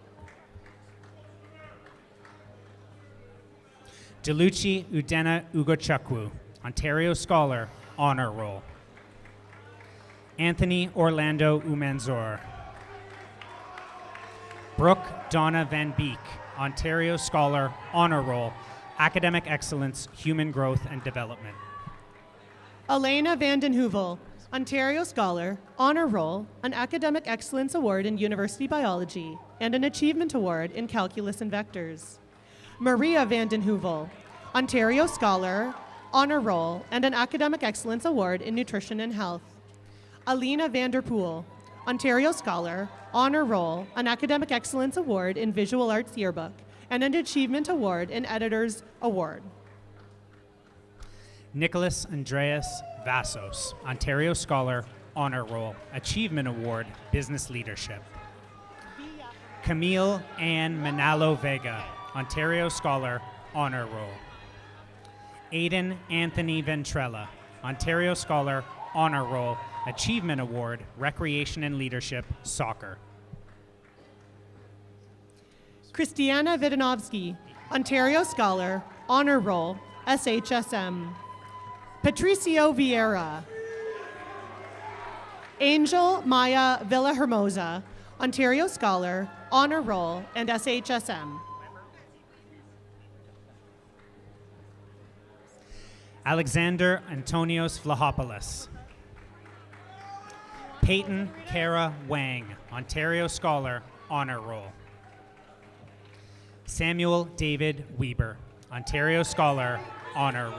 Delucci Udena Ugochukwu, Ontario Scholar, Honor Roll. Anthony Orlando Umanzor. Brooke Donna Van Beek, Ontario Scholar, Honor Roll, Academic Excellence, Human Growth and Development. Elena Vanden Heuvel, Ontario Scholar, Honor Roll, an Academic Excellence Award in University Biology, and an Achievement Award in Calculus and Vectors. Maria Vanden Heuvel, Ontario Scholar, Honor Roll, and an Academic Excellence Award in Nutrition and Health. Alina Vanderpool, Ontario Scholar, Honor Roll, an Academic Excellence Award in Visual Arts Yearbook, and an Achievement Award in Editor's Award. Nicholas Andreas Vassos, Ontario Scholar, Honor Roll, Achievement Award, Business Leadership. Camille Ann Manalo Vega, Ontario Scholar, Honor Roll. Aiden Anthony Ventrella, Ontario Scholar, Honor Roll, Achievement Award, Recreation and Leadership, Soccer. Christiana Vidanovsky, Ontario Scholar, Honor Roll, SHSM. Patricio Vieira. Angel Maya Villahermosa, Ontario Scholar, Honor Roll, and SHSM. Alexander Antonios Vlahopoulos. Peyton Kara Wang, Ontario Scholar, Honor Roll. Samuel David Weber, Ontario Scholar, Honor Roll.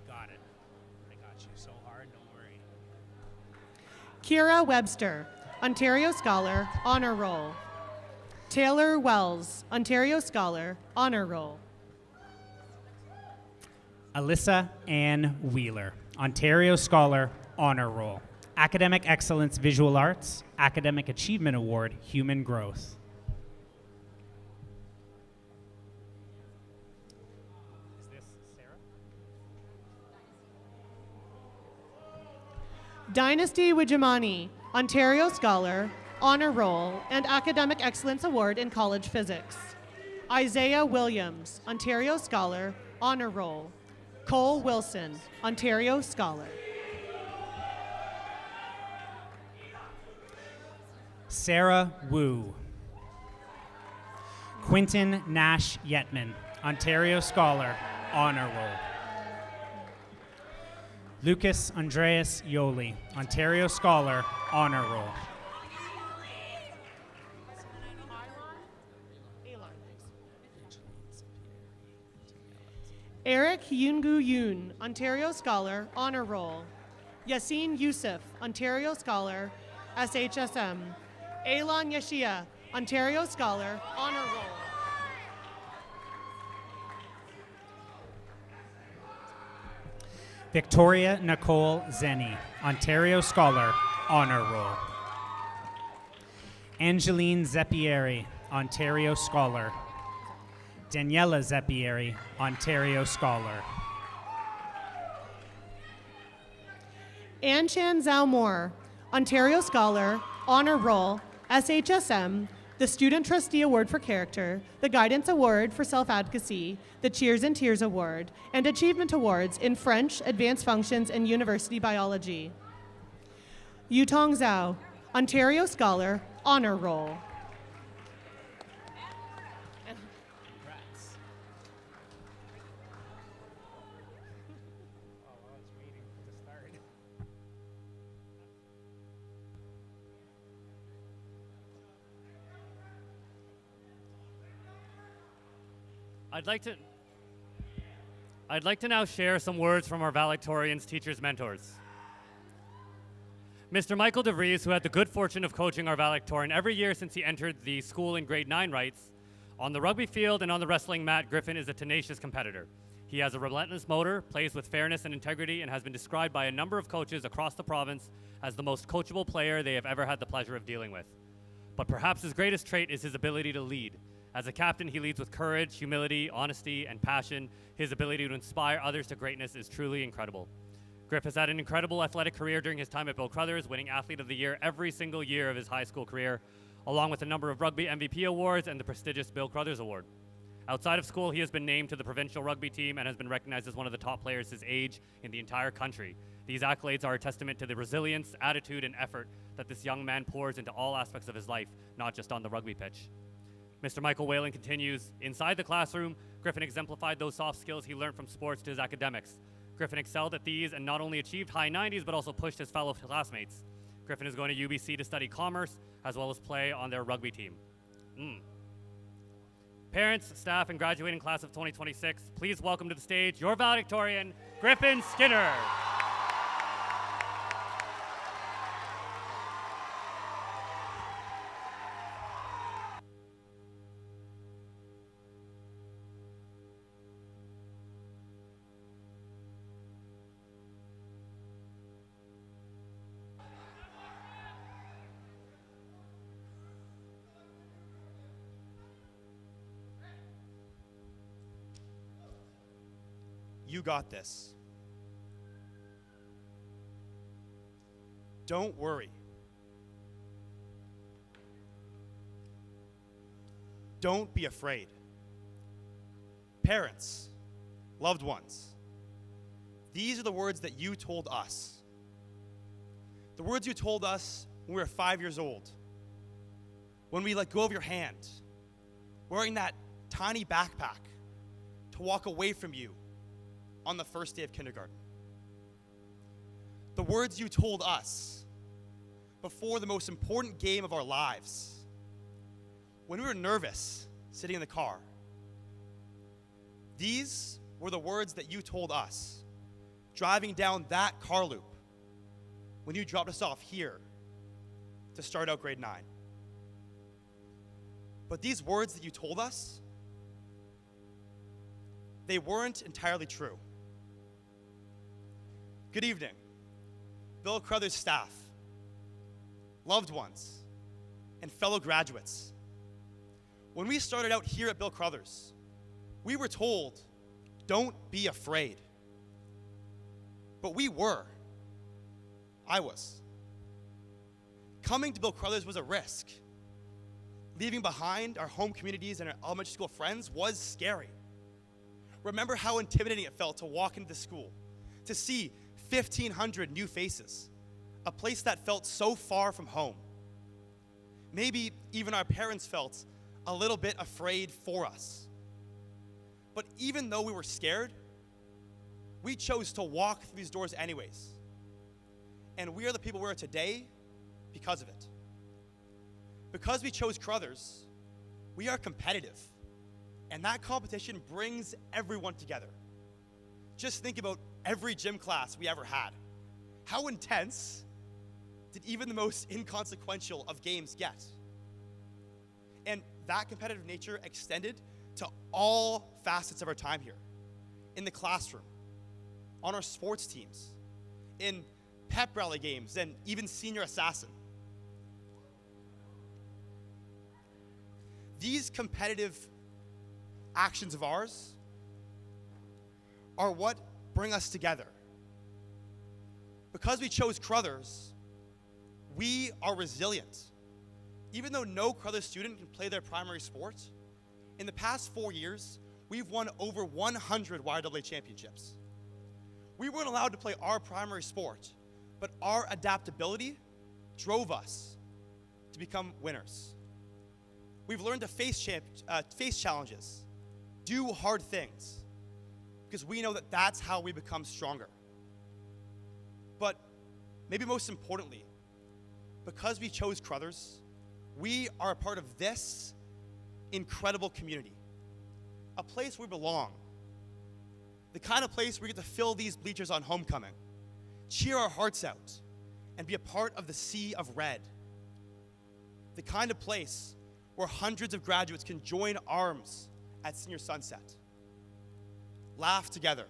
Got it. I got you so hard, don't worry. Kira Webster, Ontario Scholar, Honor Roll. Taylor Wells, Ontario Scholar, Honor Roll. Alyssa Ann Wheeler, Ontario Scholar, Honor Roll. Academic Excellence Visual Arts, Academic Achievement Award, Human Growth. Is this Sarah? Dynasty Wijimani, Ontario Scholar, Honor Roll, and Academic Excellence Award in College Physics. Isaiah Williams, Ontario Scholar, Honor Roll. Cole Wilson, Ontario Scholar. Sarah Wu. Quinton Nash Yetman, Ontario Scholar, Honor Roll. Lucas Andreas Yoli, Ontario Scholar, Honor Roll. Eric Yungu Yoon, Ontario Scholar, Honor Roll. Yassine Youssef, Ontario Scholar, SHSM. Elan Yashia, Ontario Scholar, Honor Roll. Victoria Nicole Zenny, Ontario Scholar, Honor Roll. Angeline Zeppieri, Ontario Scholar. Daniela Zeppieri, Ontario Scholar. Anshan Zhao Moore, Ontario Scholar, Honor Roll, SHSM, the Student Trustee Award for Character, the Guidance Award for Self-Advocacy, the Cheers and Tears Award, and Achievement Awards in French, Advanced Functions, and University Biology. Yutong Zhao, Ontario Scholar, Honor Roll. I'd like to now share some words from our valedictorians, teachers, mentors. Mr. Michael DeVries, who had the good fortune of coaching our valedictorian every year since he entered the school in grade 9, writes, "On the rugby field and on the wrestling mat, Griffin is a tenacious competitor. He has a relentless motor, plays with fairness and integrity, and has been described by a number of coaches across the province as the most coachable player they have ever had the pleasure of dealing with. But perhaps his greatest trait is his ability to lead. As a captain, he leads with courage, humility, honesty, and passion. His ability to inspire others to greatness is truly incredible. Griff has had an incredible athletic career during his time at Bill Crothers, winning Athlete of the Year every single year of his high school career, along with a number of rugby MVP awards and the prestigious Bill Crothers Award. Outside of school, he has been named to the provincial rugby team and has been recognized as one of the top players his age in the entire country. These accolades are a testament to the resilience, attitude, and effort that this young man pours into all aspects of his life, not just on the rugby pitch." Mr. Michael Whalen continues, "Inside the classroom, Griffin exemplified those soft skills he learned from sports to his academics. Griffin excelled at these and not only achieved high 90s, but also pushed his fellow classmates. Griffin is going to UBC to study commerce, as well as play on their rugby team." Parents, staff, and graduating class of 2026, please welcome to the stage your valedictorian, Griffin Skinner. You got this. Don't worry. Don't be afraid. Parents, loved ones, these are the words that you told us. The words you told us when we were 5 years old, when we let go of your hand, wearing that tiny backpack to walk away from you on the first day of kindergarten. The words you told us before the most important game of our lives, when we were nervous sitting in the car. These were the words that you told us driving down that car loop when you dropped us off here to start out grade 9. But these words that you told us, they weren't entirely true. Good evening, Bill Crothers staff, loved ones, and fellow graduates. When we started out here at Bill Crothers, we were told, don't be afraid. But we were. I was. Coming to Bill Crothers was a risk. Leaving behind our home communities and our elementary school friends was scary. Remember how intimidating it felt to walk into the school, to see 1,500 new faces, a place that felt so far from home. Maybe even our parents felt a little bit afraid for us. But even though we were scared, we chose to walk through these doors anyways. And we are the people we are today because of it. Because we chose Crothers, we are competitive. And that competition brings everyone together. Just think about every gym class we ever had. How intense did even the most inconsequential of games get? And that competitive nature extended to all facets of our time here. In the classroom, on our sports teams, in pep rally games, and even Senior Assassin. These competitive actions of ours are what bring us together. Because we chose Crothers, we are resilient. Even though no Crothers student can play their primary sport, in the past 4 years, we've won over 100 YWA championships. We weren't allowed to play our primary sport, but our adaptability drove us to become winners. We've learned to face challenges, do hard things, because we know that that's how we become stronger. But maybe most importantly, because we chose Crothers, we are a part of this incredible community, a place where we belong, the kind of place where we get to fill these bleachers on homecoming, cheer our hearts out, and be a part of the sea of red, the kind of place where hundreds of graduates can join arms at senior sunset, laugh together,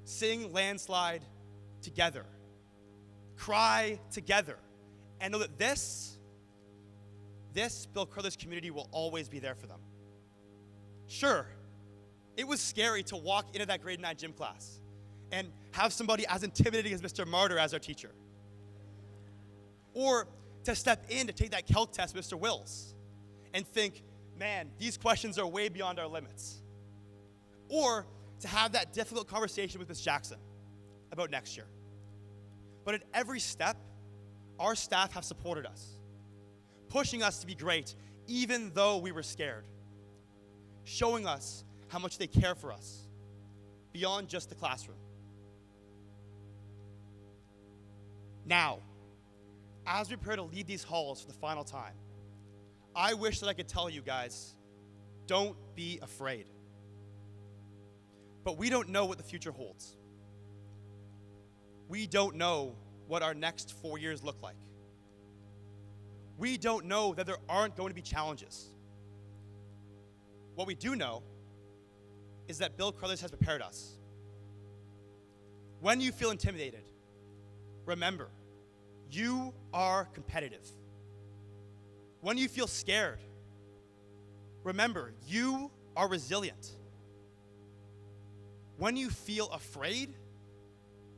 sing Landslide together, cry together, and know that this Bill Crothers community will always be there for them. Sure, it was scary to walk into that grade 9 gym class and have somebody as intimidating as Mr. Martyr as our teacher. Or to step in to take that calc test with Mr. Wills and think, man, these questions are way beyond our limits. Or to have that difficult conversation with Ms. Jackson about next year. But at every step, our staff have supported us, pushing us to be great, even though we were scared, showing us how much they care for us, beyond just the classroom. Now, as we prepare to leave these halls for the final time, I wish that I could tell you guys, don't be afraid. But we don't know what the future holds. We don't know what our next 4 years look like. We don't know that there aren't going to be challenges. What we do know is that Bill Crothers has prepared us. When you feel intimidated, remember, you are competitive. When you feel scared, remember, you are resilient. When you feel afraid,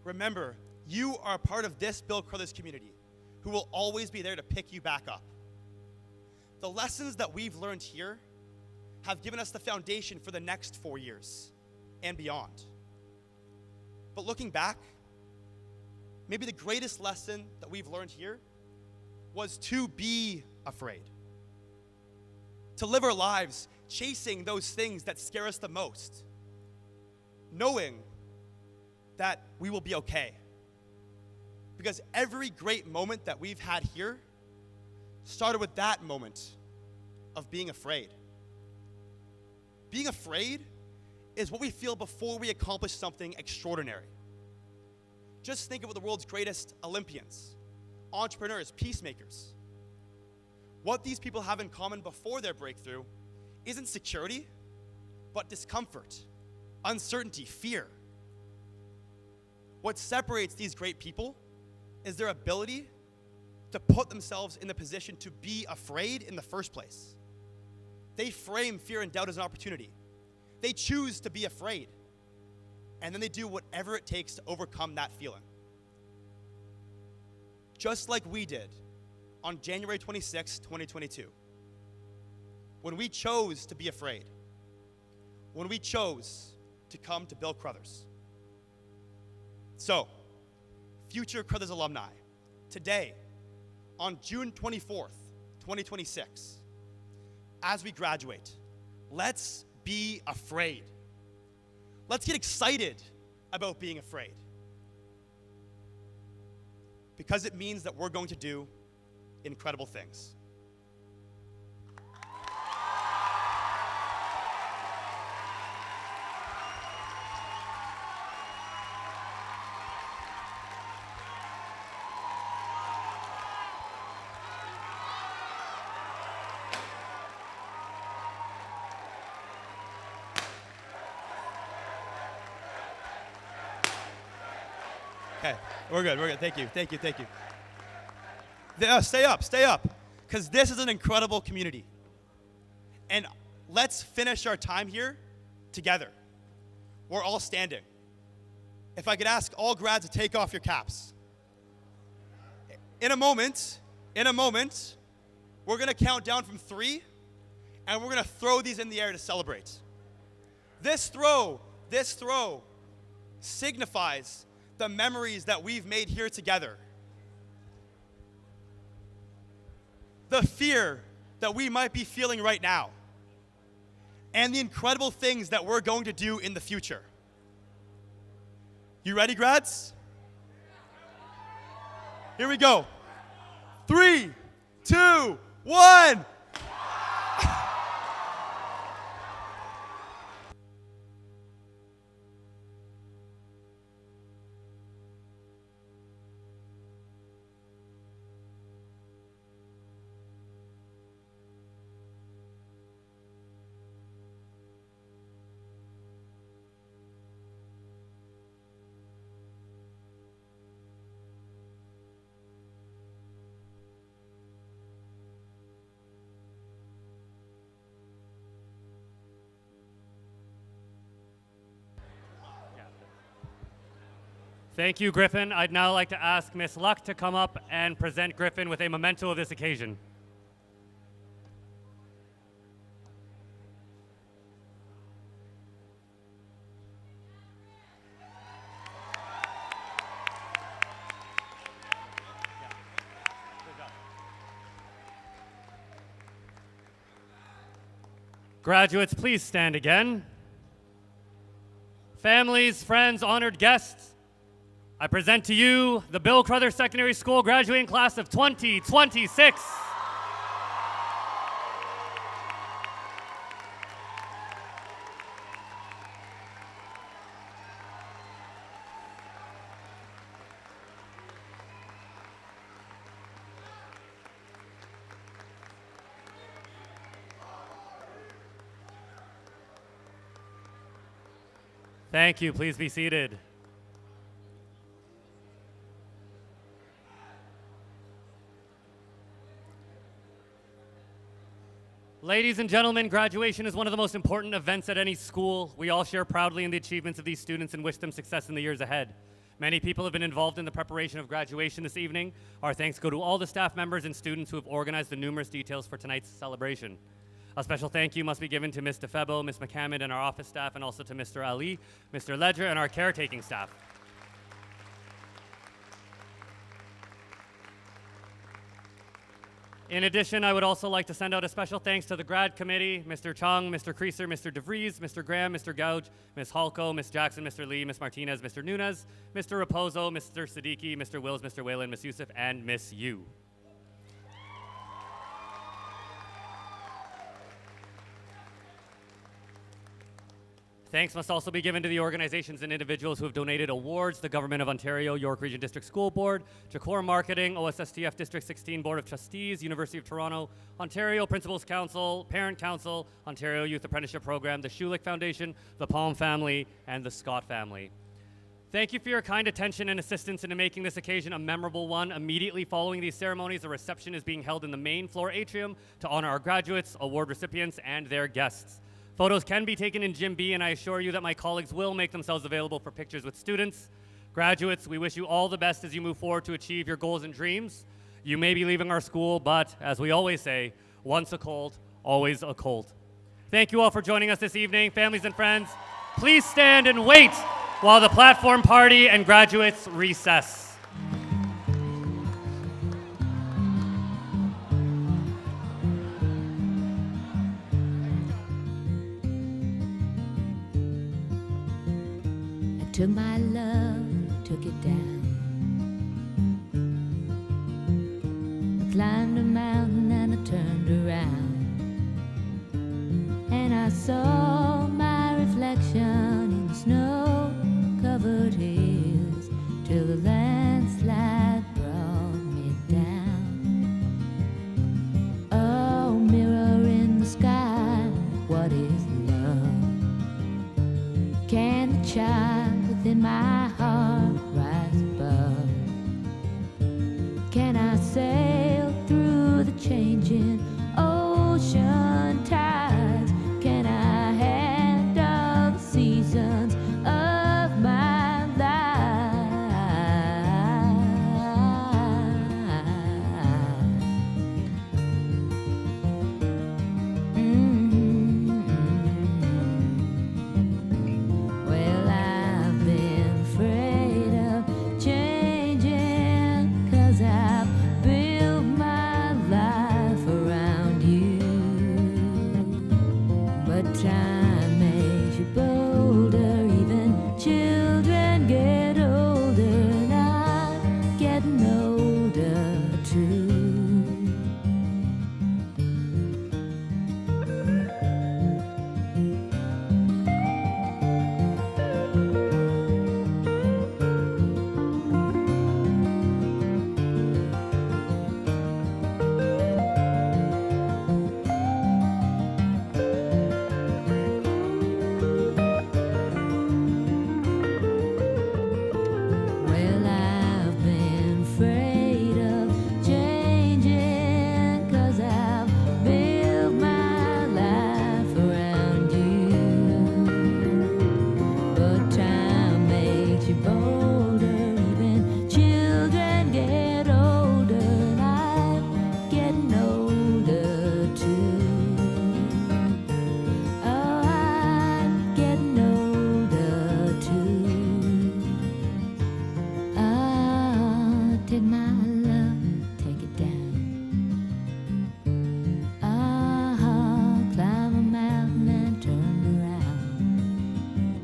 remember, you are a part of this Bill Crothers community who will always be there to pick you back up. The lessons that we've learned here have given us the foundation for the next 4 years and beyond. But looking back, maybe the greatest lesson that we've learned here was to be afraid. To live our lives chasing those things that scare us the most, knowing that we will be okay. Because every great moment that we've had here started with that moment of being afraid. Being afraid is what we feel before we accomplish something extraordinary. Just think about the world's greatest Olympians, entrepreneurs, peacemakers. What these people have in common before their breakthrough isn't security, but discomfort, uncertainty, fear. What separates these great people is their ability to put themselves in the position to be afraid in the first place. They frame fear and doubt as an opportunity. They choose to be afraid. And then they do whatever it takes to overcome that feeling. Just like we did on January 26, 2022. When we chose to be afraid. When we chose to come to Bill Crothers. So, future Crothers alumni, today, on June 24th, 2026, as we graduate, let's be afraid. Let's get excited about being afraid. Because it means that we're going to do incredible things. Okay, we're good. Thank you. Stay up, because this is an incredible community. And let's finish our time here together. We're all standing. If I could ask all grads to take off your caps. In a moment, we're going to count down from 3, and we're going to throw these in the air to celebrate. This throw signifies the memories that we've made here together. The fear that we might be feeling right now, and the incredible things that we're going to do in the future. You ready, grads? Here we go. 3, 2, 1. Thank you, Griffin. I'd now like to ask Miss Luck to come up and present Griffin with a memento of this occasion. Graduates, please stand again. Families, friends, honored guests, I present to you the Bill Crothers Secondary School graduating class of 2026. Thank you. Please be seated. Ladies and gentlemen, graduation is one of the most important events at any school. We all share proudly in the achievements of these students and wish them success in the years ahead. Many people have been involved in the preparation of graduation this evening. Our thanks go to all the staff members and students who have organized the numerous details for tonight's celebration. A special thank you must be given to Ms. DeFebo, Ms. McCammon, and our office staff, and also to Mr. Ali, Mr. Ledger, and our caretaking staff. In addition, I would also like to send out a special thanks to the grad committee, Mr. Chung, Mr. Creaser, Mr. DeVries, Mr. Graham, Mr. Gouge, Ms. Halko, Ms. Jackson, Mr. Lee, Ms. Martinez, Mr. Nunez, Mr. Raposo, Mr. Siddiqui, Mr. Wills, Mr. Whalen, Ms. Youssef, and Ms. Yu. Thanks must also be given to the organizations and individuals who have donated awards: the Government of Ontario, York Region District School Board, Jacor Marketing, OSSTF District 16 Board of Trustees, University of Toronto, Ontario Principals Council, Parent Council, Ontario Youth Apprenticeship Program, the Schulich Foundation, the Palm family, and the Scott family. Thank you for your kind attention and assistance in making this occasion a memorable one. Immediately following these ceremonies, a reception is being held in the main floor atrium to honor our graduates, award recipients, and their guests. Photos can be taken in Gym B, and I assure you that my colleagues will make themselves available for pictures with students. Graduates, we wish you all the best as you move forward to achieve your goals and dreams. You may be leaving our school, but as we always say, once a Colt, always a Colt. Thank you all for joining us this evening. Families and friends, please stand and wait while the platform party and graduates recess. Took my love, took it down. I climbed a mountain and I turned around, and I saw my reflection in the snow-covered hills till the landslide brought me down. Oh, mirror in the sky, what is love? Can the child in my